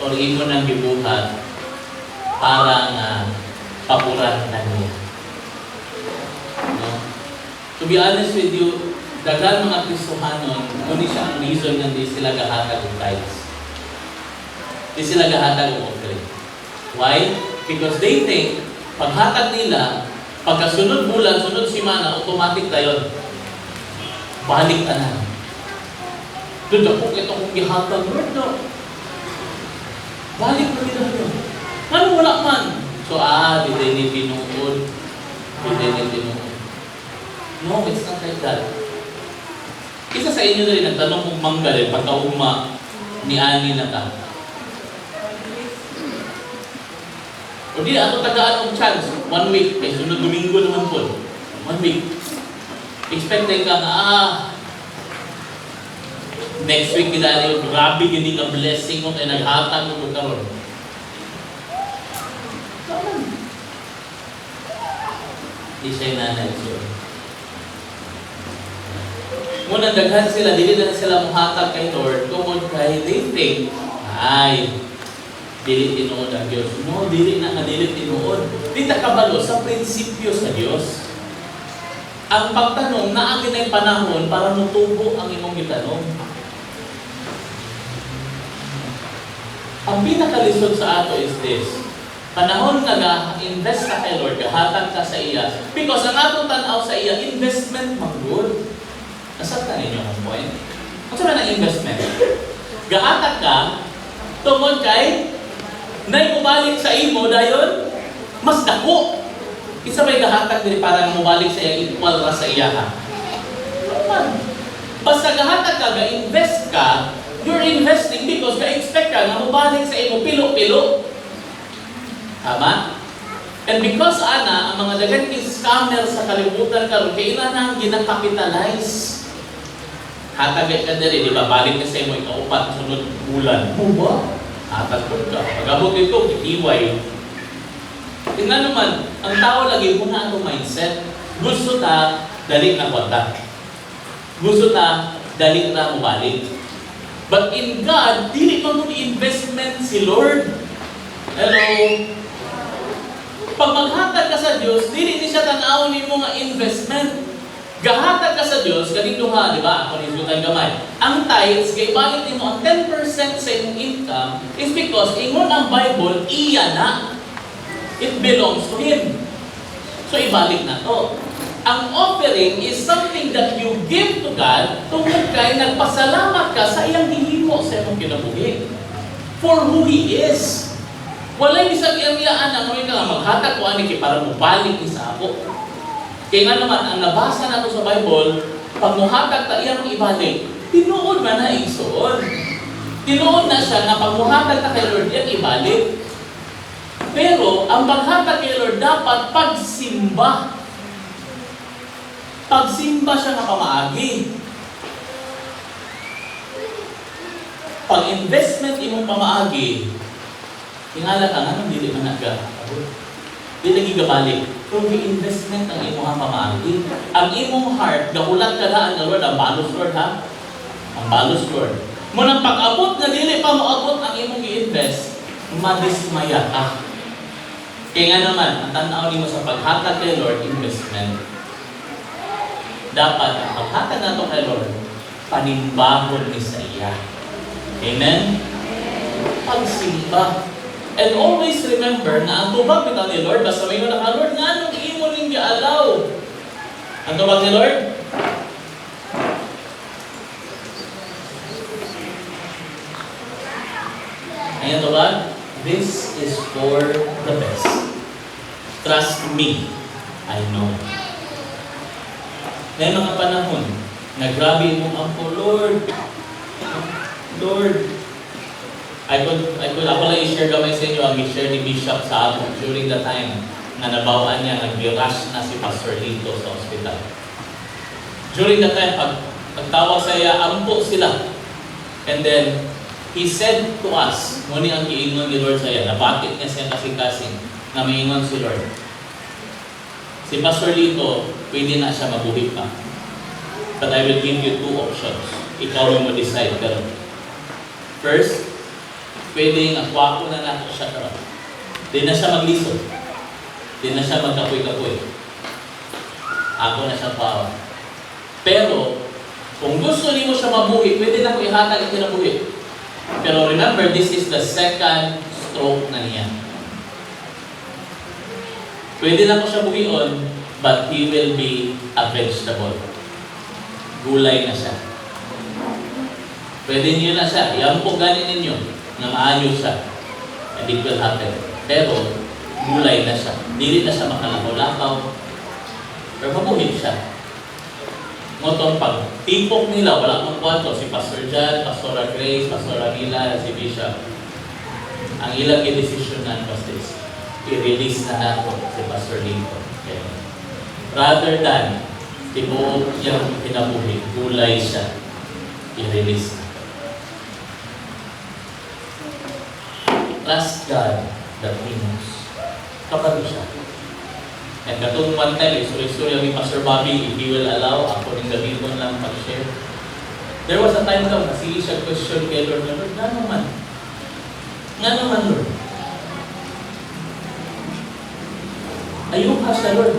o imo nang gibuhat para nga papuran na niya. No? To be honest with you, daghang mga Kristohanon, kung siya ang reason nga di sila gahatag ng tithes. Di sila gahatag ng offering. Why? Because they think, paghatag nila, pagkasunod bulan, sunod simana, automatic tayo. Balik ka na. Doon ako, ito kong gihatag, Lord, no? Balik na nila yun. Ano wala man? So, di din tinuod. Di din tinuod. No, it's not like that. Isa sa inyo na rin, nagtanong kong manggaling, pagkauma ni Ani na ta. O di, ato tagaan ng chance. 1 week. Kaya sunod Domingo naman po. 1 week. Expect ka na, next week kita niyo, grabe gini ka blessing mo, kaya naghatag mo karon. Di siya nanay siya. Muna daghan sila, dili na sila muhatag kay Lord, tungod kay they think, ay, dili tinuod ang Diyos. No, dili na dili tinuod. Di ta kabalo sa prinsipyo sa Diyos. Ang pagtanong, naagin ay panahon para mutubo ang imong gitanong. Ang pinakalisod sa ato is this. Panahon nga ga-invest ka kay Lord, gahatag ka sa iya. Because ang atong tanaw sa iya, investment mag-good. Nasabtan ninyo ang point? Ano sabi ng investment? Gahatag ka, tungod kay, na mubalik sa imo, dayon, mas dako. Isa ba'y gahatag din para mubalik sa iya, equal ra sa iya ha? Basta gahatag ka, ga-invest ka, you're investing because ga-expect ka na mubalik sa imo, pilo-pilo. Tama? And because ana, ang mga dagang scammer sa kalibutan karon kailan nang ginakapitalize. Hatag ka diri, di ba? Balik ka sa imo ikaupat sunod bulan. Ba? Hatag ka. Pag-abot ito, itiway. Tingnan naman, ang tao lagi muna ang mindset. Gusto ta, dali na kwata. Gusto ta, dali na mubalik. But in God, dili man kung investment si Lord. Hello? Pag maghatag ka sa Diyos, dili ni siya tanawon nimo nga investment. Gahatag ka sa Diyos, ganito ha, di ba? Ako nito tayo gamay. Ang tithes, kay bakit nimo ang 10% sa imong income is because ingon ang Bible, iya na. It belongs to Him. So, ibalik na to. Ang offering is something that you give to God tungkol kay nagpasalamat ka sa iyang hihimo sa imong kinabuhi. For who He is. Walay bisag iyang ang mga nga maghatag ko ani kay para mobalik ni sa ako. Kaya nga naman, ang nabasa nato sa Bible, pag muhatag ta iyang ibalik, tinuod man na igsoon. Tinuod na siya na pag muhatag ta kay Lord iyang ibalik. Pero, ang paghatag kay Lord dapat pagsimba. Pagsimba siya na pamaagi. Pag investment imong pamaagi, tingala ka nga nang dili man nagkakabot. Di lagi gabalik. Kung investment ang imong pamaagi, ang imong heart, gahulat ka na ang Lord, ang balos Lord ha? Ang balos Lord. Munang pag-abot na dili pa moabot ang imong i-invest, madismaya ka. Kaya nga naman, ang tanaw nimo sa paghatag kay Lord, investment. Dapat ang paghatag nato kay Lord, panimbahon ni sa iya. Amen? Pagsimba. And always remember na ang tubag bitaw ni Lord, basta may nga naka Lord, nga anong imo ninyo allow? Ang tubag ni Lord? Ayan tubag? This is for the best. Trust me, I know. May mga panahon na grabe mo ako, Lord. Lord, ako lang i-share gamay sa inyo ang i-share ni Bishop sa ato during the time na nabawaan niya, nag-rush na si Pastor Lito sa hospital. During the time, pagtawag sa iya, ampo sila. And then, he said to us, ngunit ang kiingon ni Lord sa iya, nabakit niya siya kasing-kasing na maingon si Lord. Si Pastor Lito, pwede na siya mabuhi pa. But I will give you two options. Ikaw mo decide. Pero first, pwedeng ako na nato siya karon. Di na siya maglisod. Di na siya magkapoy-kapoy. Ako na siya pawa. Pero, kung gusto niyo siya mabuhi, pwede na ko ihatag ito na buhi. Pero remember, this is the second stroke na niya. Pwede na ko siya buhion, but he will be a vegetable. Gulay na siya. Pwede niyo na siya. Yan po ganin ninyo na maayos siya. And it will happen. Pero, gulay na siya. Dili na siya makalakaw-lakaw. Pero mabuhin siya. Ngotong pag tipok nila, wala mong kwanto. Si Pastor John, Pastora Grace, Pastora Mila, si Bishop. Ang ilang i-desisyonan was this. I-release na nato si Pastor Lincoln. Okay. Rather than tibuok niyang pinabuhi, gulay siya. I-release na. Trust God that He knows. Kapag siya. And katong one time, isuri-isuri ni Pastor Bobby, if He will allow, ako rin gamiton lang pag-share. There was a time daw, nasili siya question kay Lord, Lord, nga naman? Nga naman, Lord? Ayun ka siya, Lord.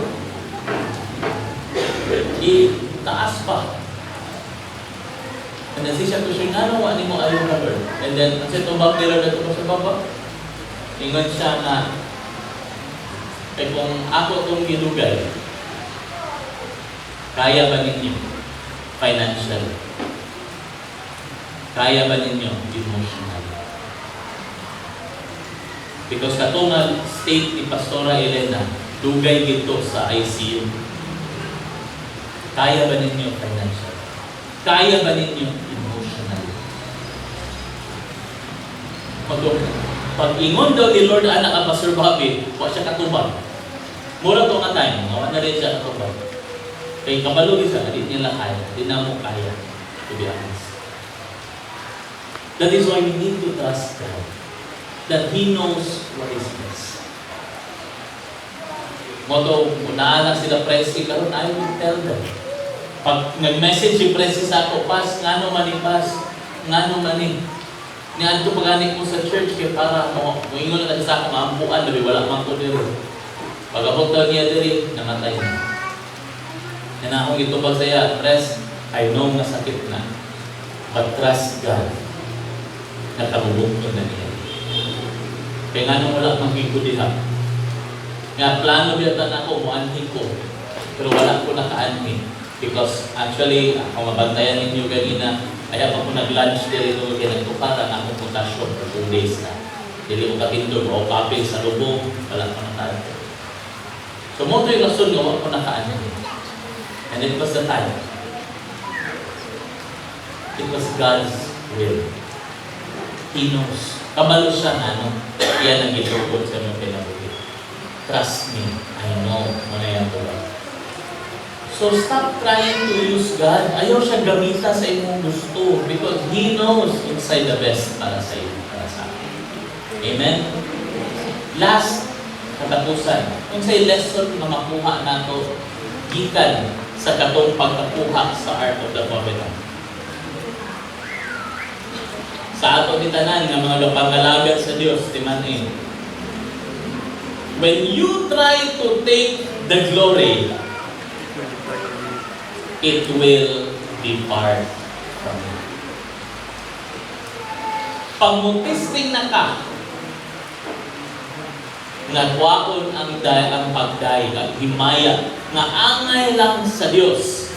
Itaas pa. And nasili siya question, nga naman, mo ayun ka, Lord? And then, kasi tumbang nila na ito sa baba. Ingon siya na, kung ako itong gilugay, kaya ba ninyo financial? Kaya ba ninyo emotional? Because katong state ni Pastora Elena, dugay gito sa ICU. Kaya ba ninyo financial? Kaya ba ninyo emotional? Pag ingon daw ni Lord anak ang Pastor Bobby, huwag siya katubag. Mura to nga time, ngawa na rin siya katubag. Kaya kapalugi siya, hindi nila kaya, hindi na mo kaya, to be honest. That is why we need to trust God, that He knows what is best. Moto, unaan na sila Presi, karon I will tell them. Pag nag-message si Presi sa ako, Pas, ngano mani Pas, ngano mani. Niyan ko pagani ko sa church kaya para mo ingon na sa ako maampuan labi wala man ko dito. Pag-abot daw niya diri namatay na. Yan akong itubag sa iya, Pres, I know na sakit na. But trust God. Nakamubugtod na niya. Kaya nga nung wala magiging diha. Nga plano biyatan ako, muanhin ko. Pero wala ko nakaanhin. Because actually, ang mabantayan ninyo ganina, kaya pa ko nag-lunch dito, ginagtuparan ako mutasyon for 2 days na. Dili ko katindog o kapil sa lubong, wala ko nakaanhin. So mo ito yung rason nga, wala ko nakaanhin. And it was the time. It was God's will. He knows. Kabalo siya na, no? Yan ang gitugod sa mga pinabuhi. Trust me, I know. Muna yan ko ba? So stop trying to use God. Ayaw siya gamita sa imong gusto because He knows inside the best para sa iyo, para sa akin. Amen? Last, katapusan. Kung sa'y lesson na makuha nato gikan sa katong pagkakuha sa Ark of the Covenant. Sa ato ni tanan nga mga gapangalagan sa Dios timan-in. When you try to take the glory, it will depart from you. Pagmutisting na ka, nga kuwaon ang pagday, ang himaya, nga angay lang sa Dios.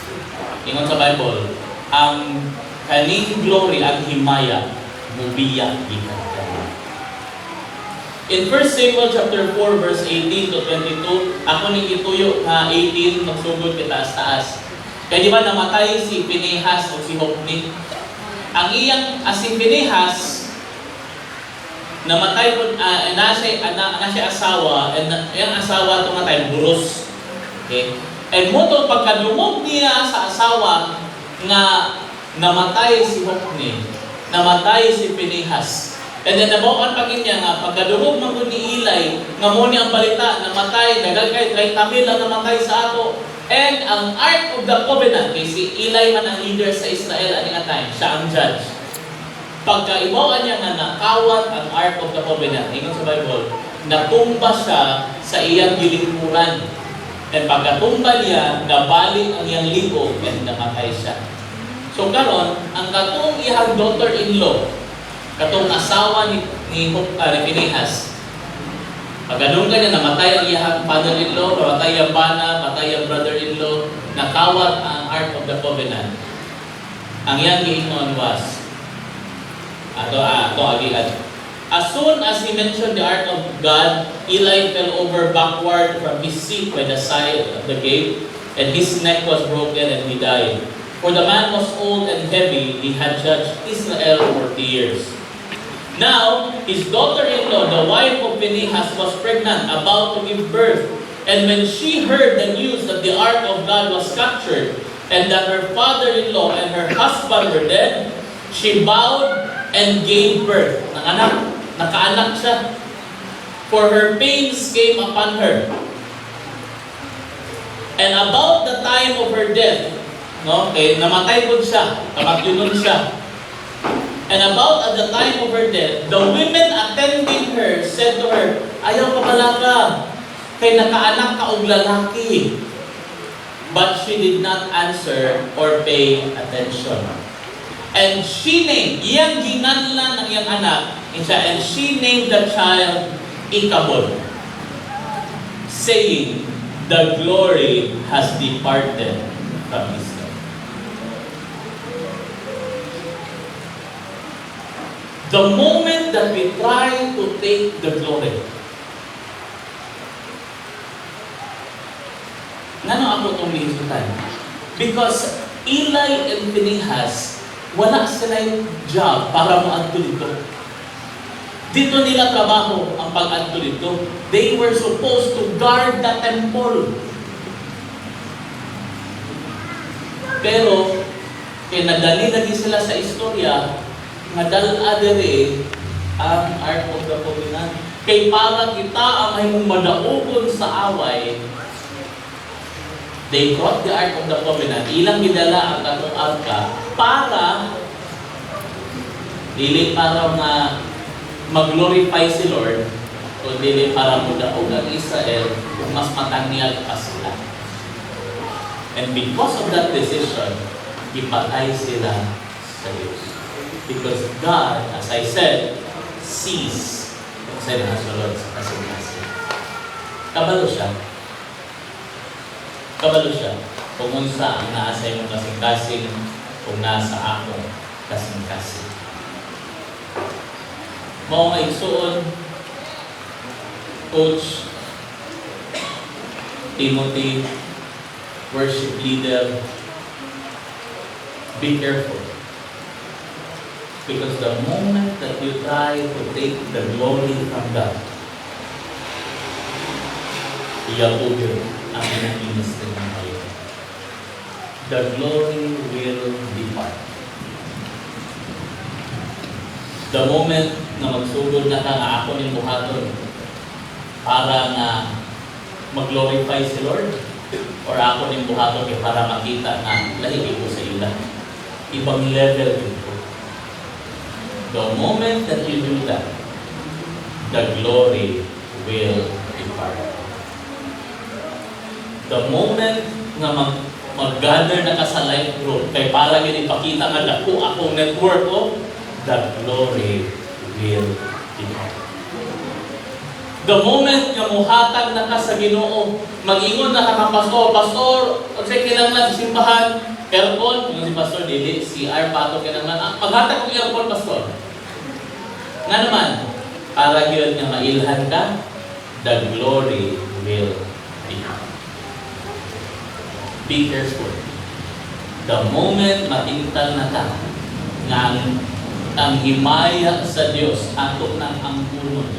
Ingon sa Bible, ang kaning glory, ang himaya, mubiyak gikan kaniya. In 1 Samuel chapter 4 verse 18 to 22, ako ning ituyo nga 18 magsugod kita taas-taas. Kaya di ba namatay si Pinehas o si Hopni? Ang iyang si Pinehas namatay po na siya asawa and yung asawa tumatay buros. Okay? And mo to pagkadumog niya sa asawa nga namatay si Hopni, namatay si Pinehas. And then nabawan pag niya nga pagkadumog man ni Eli nga mo ni ang balita namatay dagagay like tamil lang namatay sa ato. And ang Ark of the Covenant, kay si Eli man ang leader sa Israel aning time, siya ang judge. Pagkaibawan niya nga nakawat ang Ark of the Covenant, ingon sa Bible, natumba siya sa iyang gilingkuran. And pagkatumba niya, nabalik ang iyang libo and namatay siya. So karon, ang katong iyang daughter-in-law, katong asawa ni Pinehas, pagkadong kanya, namatay ang iyang father-in-law, namatay ang bana, namatay ang brother-in-law, nakawat ang Ark of the Covenant. Ang iyang giingon was, as soon as he mentioned the Ark of God, Eli fell over backward from his seat by the side of the gate, and his neck was broken and he died. For the man was old and heavy, he had judged Israel for 3 years. Now, his daughter-in-law, the wife of Phinehas, was pregnant, about to give birth. And when she heard the news that the Ark of God was captured, and that her father-in-law and her husband were dead, she bowed and gave birth. Nakaanak siya. For her pains came upon her. And about the time of her death, namatay po siya, kamatyunon siya. And about at the time of her death, the women attending her said to her, ayaw ka malaka, kay nakaanak ka og lalaki. But she did not answer or pay attention. And she named, iyang ginganlan ng iyang anak, and she named the child Ichabod, saying, the glory has departed from Israel. The moment that we try to take the glory, ngano ako itong miisutan? Because Eli and Phinehas, wala silang job para maadto dito. Dito nila trabaho ang pag-adto dito. They were supposed to guard the temple. Pero, kinadali lagi sila sa istorya, nga dal-adere ang Ark of the Covenant. Kay para kita ang mahimong madaugon sa away, they brought the Ark of the Covenant. Ilang gidala ang katong arka para dili para mag-glorify si Lord, o dili para mudaog ang Israel kung mas matangnial pa sila. And because of that decision, ipatay sila sa Diyos. Because God, as I said, sees kung sa'yo nasunod sa kasing-kasing. Kabalo siya. Kabalo siya kung unsa ang naasay mong kasing-kasing, kung nasa akong kasing-kasing. Mao nga igsuon, Coach Timothy, worship leader, be careful. Because the moment that you try to take the glory from God, iyabugin ang inyong ministry ng kayo. The glory will depart. The moment na magsugod na ka nga ako ng buhaton para na mag-glorify si Lord, or ako ng buhaton para makita na lahigay ko sa ila. Ibang level ito. The moment that you do that, the glory will depart. The moment na mag-gather na ka sa life group, kay para yun ipakita nga dako akong network ko, the glory will depart. The moment nga muhatag na ka sa Ginoo, mag-ingon na ka pastor, kung sa'yo kailangan sa simbahan, aircon, kung si pastor, dili, si CR, pato kailangan, maghatag kong aircon, pastor. Nga naman, para yun nga mailhan ka, the glory will depart. Be careful. The moment matingtal na ka, nga ang himaya sa Diyos, ato ng angkunon,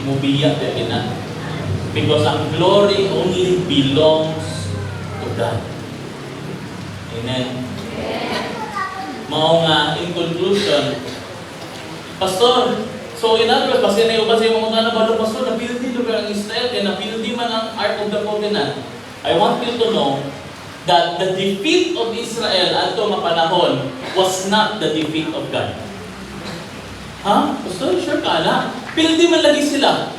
mubiyak din na. Because ang glory only belongs to God. Amen. Mao nga, in conclusion, Pastor, so in other words, kasi naiuban sa mga mga balo, Pastor, napildi lugar ang Israel, kaya napildi man ang Ark of the Covenant. I want you to know that the defeat of Israel at mga panahon was not the defeat of God. Ha? Pastor, sure ka na? Pildi man lagi sila.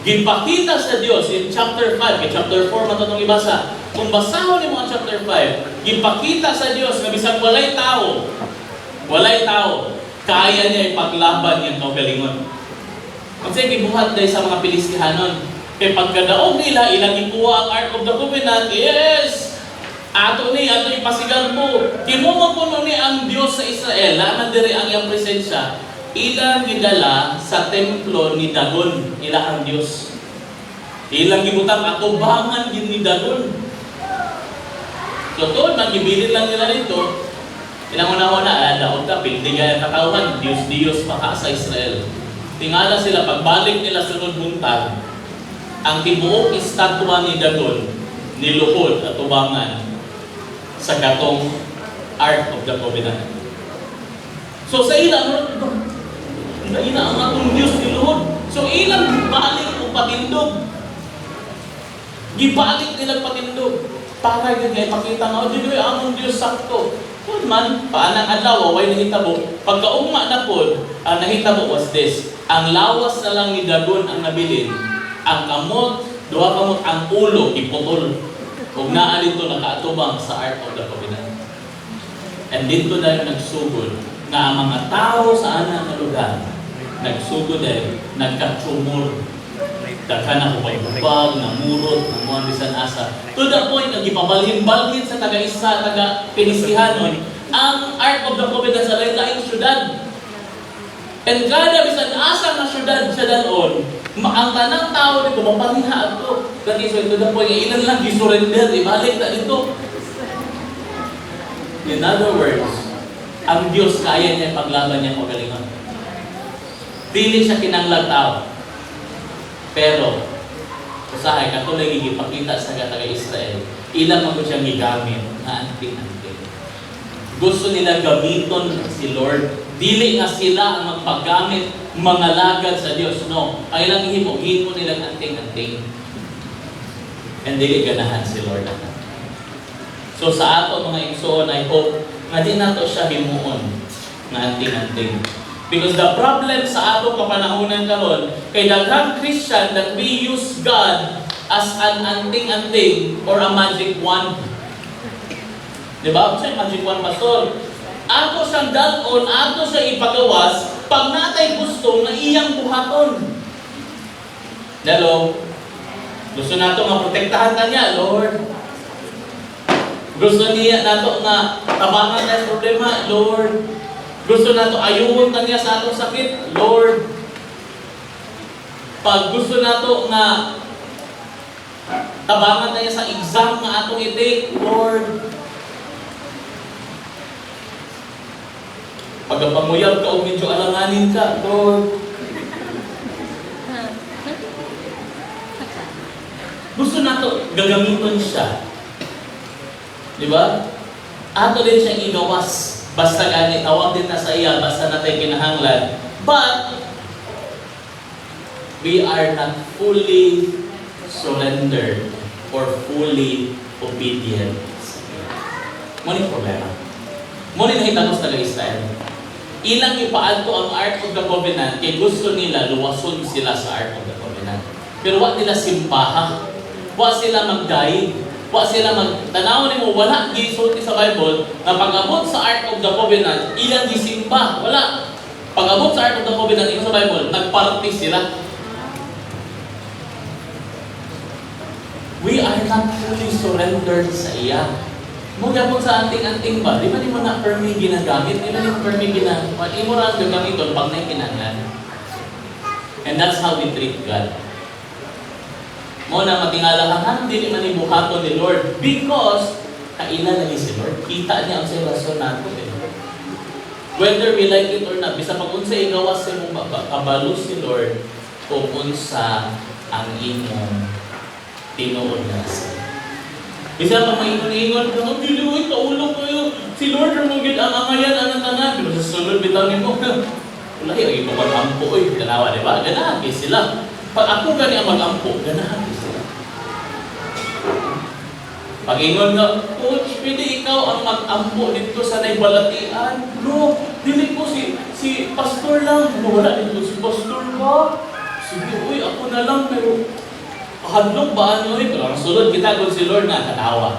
Gipakita sa Diyos in chapter 5, kay chapter 4 matutong ibasa. Kung basahon mo ang chapter 5, gipakita sa Diyos na bisag walay tao, kaya niya ipaglaban niyang kaugalingon. Kasi gibuhat dahil sa mga Pilistihanon. Kaya pagkadaog nila, ilang ikuha ang Ark of the Covenant, yes! Ato ipasigar po. Kimumog po ni ang Diyos sa Israel, naman diri ang iyang presensya, ilang gidala sa templo ni Dagon, ila ang Diyos. Ilang gibutang atubangan yun ni Dagon. So to, magibilin lang nila nito, ilang una-una, daog ka, pindigay ang katauhan, Diyos pa sa Israel. Tingala sila, pagbalik nila sunod buntag, ang tibuok estatwa ni Dagon, niluhod at tubangan sa katong Ark of the Covenant. So sa ilang, ang atong Diyos niluhod. So ilang gibalik o patindog. Gibalik nilang patindog. Para yun nga ipakita nga, o dito ang Diyos sakto. Kung man, paanang adlaw, way nahitabo. Pagkaugma na po, ang nahitabo was this. Ang lawas na lang ni Dagon ang nabilin. Ang kamot, duha kamot, ang ulo, iputol. Kung naalito nakaatubang sa Ark of the Covenant. And dito dahil nagsugod nga ang mga tao sa ana nga lugar nagsugod dahil nagkatsumor. Daghan ako kay bubag, namurot, namuhan bisan asa. To the point nga gipabalhin-balhin sa taga-isa, taga-Pinisihanon ang Ark of the Covenant sa lain-laing syudad. And kada bisan asa nga syudad sa dalon, ang tanang tao dito mapaniha ato. Kani so to the point nga ilan lang gisurrender, ibalik na dito. In other words, ang Diyos kaya niya paglaban niya pagalingon. Dili siya kinanglag tao. Pero, usahay, katulad gigipakita sa taga-Israel, ilang mo siyang gigamit na anting-anting. Gusto nila gamiton si Lord. Dili nga sila ang magpagamit, mga lagad sa Diyos. No, ang ilang himo nilang anting-anting. And dili ganahan si Lord. So sa ato mga igsoon, I hope nga di nato siya himuon na anting-anting. Because the problem sa ato kapanahunan karon kay daghang Christian that we use God as an anting-anting or a magic wand. Diba? Kasi magic wand, pastor. Ato siyang dalon, ato siya ipagawas pag natay gusto na iyang buhaton. Hello? Gusto nato nga protektahan ta niya, Lord. Gusto niya nato nga tabangan na problema, Lord. Gusto nato ayuhon ta niya sa atong sakit, Lord. Pag gusto nato nga tabangan niya sa exam nga atong i-take, Lord. Pag pamuyab ka o medyo alanganin ka, Lord. Gusto nato gagamiton siya. Di ba? Ato din siyang igawas. Basta gani, tawag din na sa iya, basta natay kinahanglan. But, we are not fully surrendered or fully obedient. Muna yung problema. Muna yung nakita ko sa taga-Israel. Ilang ipaadto ang Ark of the Covenant, kaya gusto nila luwason sila sa Ark of the Covenant. Pero wala nila simbaha. Wala sila mag-guide. Wa sila magtanaw nimo wala gisulti sa Bible na pag-abot sa Ark of the Covenant ilang gisimba, wala. Pag-abot sa Ark of the Covenant ino sa Bible nagparty sila. We are not fully surrendered sa iya. Mo gyapon sa anting-anting ba? Di ba ni mo na permi ginagamit? Di ba ni mo permi ginagamit? Imo ra gagamiton pag nay kinahanglan. And that's how we treat God. Mo na matingalahan, hindi man ibuhaton ni Lord because kailan na ni si Lord. Kita niya ang sirasyon natin. Whether we like it or not, bisa pag unsa igawas sa mong kabalo si Lord kung unsa ang imong tinuod na sa. Bisa pa maingon-ingon ka, dili oy kaulong kayo. Si Lord ra mo gid ang angayan anang tanan. Pero sa sulod bitaw nimo. Wala ay ito mag-ampo oy, ganawa di ba? Ganahan sila. Pag ako gani ang mag-ampo, ganahan sila. Pag-ingon nga, Coach, pwede ikaw ang mag-ampo dito sa naibalatian. No, dili ko si pastor lang. Wala dito si pastor ba? Sige, uy, ako na lang, pero hadlok ba ano eh? Pero ang sulod kita kung si Lord na, tanawa.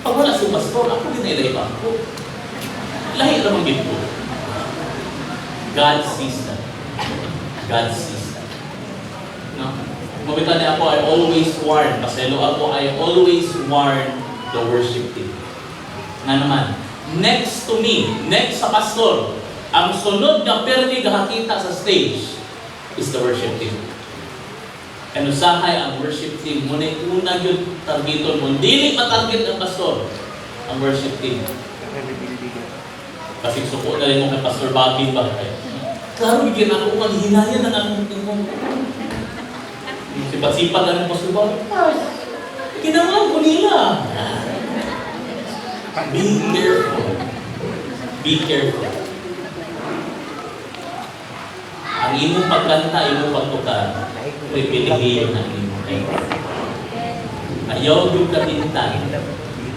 Pag wala si pastor, ako din ay lahi ko. Lahi naman dito. God sees that. God sees that. No? Mabita niya ako, I always warn. Paselo ako, I always warn the worship team. Nga naman, next to me, next sa pastor, ang sunod na perdi gahakita sa stage is the worship team. And usahay ang worship team, muna una yun targeton mo. Dili matarget ang pastor, ang worship team. Kasi suko na rin mo kay Pastor Bobby ba? Klaro, bigyan ako kung hinayan na ang tingong. Sipat-sipat ang Pastor Bobby. Kinamang ko nila. Be careful. Be careful. Ang imong pagkanta, imong pagtukar, pribilehiyo ng imong kayo. Ayaw yung katintan.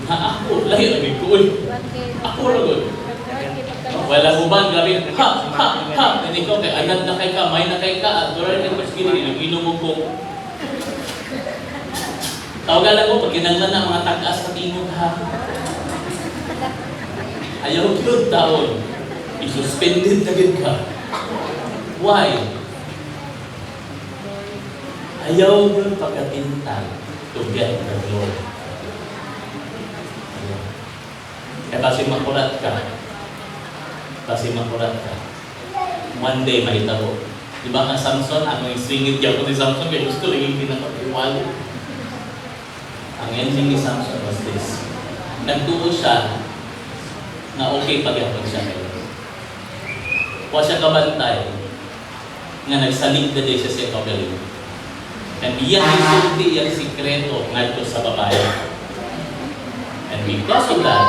Ako, lahi lagi ko. Ako lagod. Wala mo ba, gabi, ha. Hindi ko, kay agad na kay ka, may na kay ka, at doon rin mas kini, inom mo ko. Tawagan lang ko, pag kinanglan na mga tagas sa tingog ha. Ayaw yun taon. I-suspended na gid ka. Why? Ayaw yun pagkatintang to get the glory. Kaya kasi makulat ka. One day mahitabo. Di ba nga Samson, ang singit niya ko ni Samson, kaya gusto rin yung pinakapaliwalo. Ang ending ni Samson was this. Nagtuo siya na okay pagyapon siya ngayon. Huwag siya kabantay nga nagsalig na din siya sa kabaling. And iyan isulti iyang sikreto ngadto sa babae. And because of that,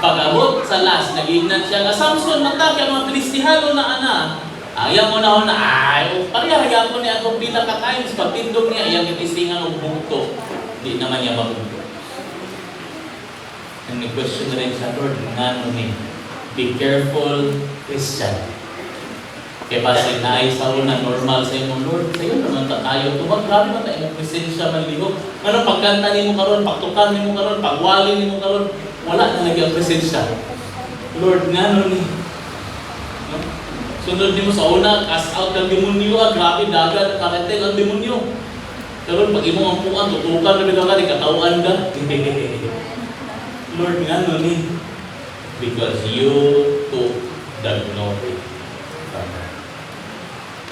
pag-abot sa last, nag-ignat siya nga, Samson, matag ang mga Kristihano na anak. Ayaw mo na na, pagyaragyan ko niya itong pila ka times, pagtindog niya, iyang itisingan ng bukto. Hindi naman niya mabukto. And nag-question na rin siya, Lord, nga ni, be careful, Christian. Kaya basta naay sa una, normal sa imo, Lord, sa'yo naman tayo. Tumag, grabe na tayo, presensya man liho. Ano, pagkanta ni mo karon, pagtukan ni mo karon, pagwali ni mo karon, wala na lagi ang presensya. Lord, nga ni. Sunod ni mo sa una, cast out ng demonyo, grabe, dagat, karating ang demonyo. Pero pag imo ang puan, tutukan na bitaw ka, katawan ka. Lord, nga ni. Because you took the glory.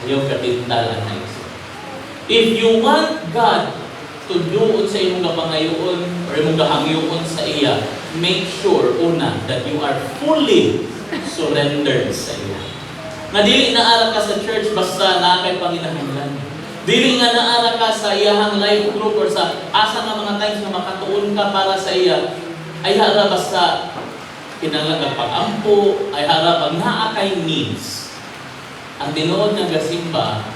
Ayaw katindalan na isip. If you want God to do sa imong kapangayoon or imong kahangyoon sa iya, make sure, una, that you are fully surrendered sa iya. Nga dili naara ka sa church basta na kay panginahanglan. Dili nga naara ka sa iyahang life group or sa asa nga mga times nga makatuon ka para sa iya, ay hara basta kinahanglan pag-ampo, ay hara pag naa kay needs. Ang tinuod ng gasimba,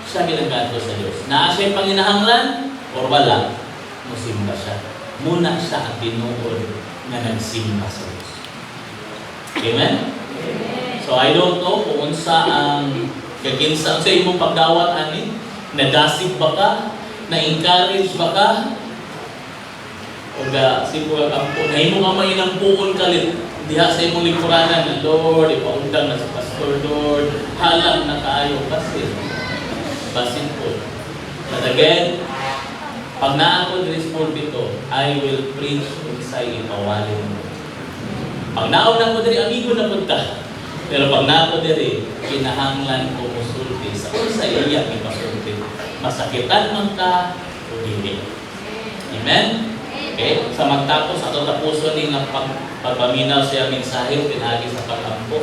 siya ginaganto sa Diyos. Naa siya panginahanglan or wala, musimba siya. Muna siya ang tinuod na nagsimba sa Diyos. Amen? So I don't know kung unsa ang kaginsa sa imong pagdawat ani, nadasig ba ka, na-encourage ba ka, o sipo ka kampo, na imo nga mainampuon kalit diha sa imong lingkuranan na Lord, ipaundang na sa pastor, Lord, halang na kaayo kasi basin po. But again, pag naako diri sa dito, I will preach unsay ipawalin mo. Pag nauna ko diri, amigo na punta. Pero pag naako diri, kinahanglan ko musulti sa unsay iya ipasulti. Masakitan man ka o dili. Amen? Okay? Sa magtapos, ato tapuson ni nga pagpaminaw siya mensahe pinagi sa pag-ampo.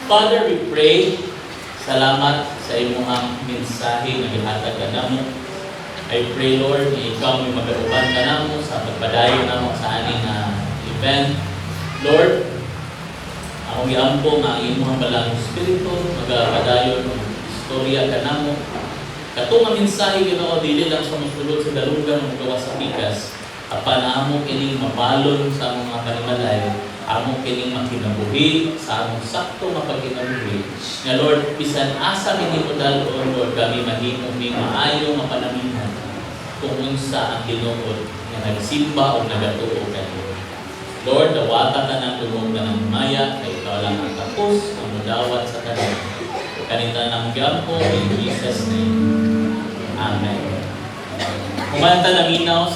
Father, we pray, salamat sa imong mensahe na gihatag ka namo. I pray, Lord, na ikaw may magauban ka namo sa pagpadayon namo sa aning event. Lord, akong iampo nga ang imong balang espiritu, magpadayon ng istorya ka namo. Katong nga mensahe Ginoo dili lang sa mosulod sa dalugan ng gawa sa pikas. Apan amo kining mabalon sa mga kanimalay, amo kining makinabuhi sa among sakto nga pagkinabuhi. Nga Lord, bisan asa mi mo dalon, Lord, kami mahimo mi maayo nga panamihan kung unsa ang tinuod nga nagsimba o nagatuo kanimo. Lord, dawatan na ng tulong na ng maya, kay ikaw lang ang tapos, ang mudawat sa kanila. Kanita ng gampo, in Jesus' name. Amen. Kumanta na minaw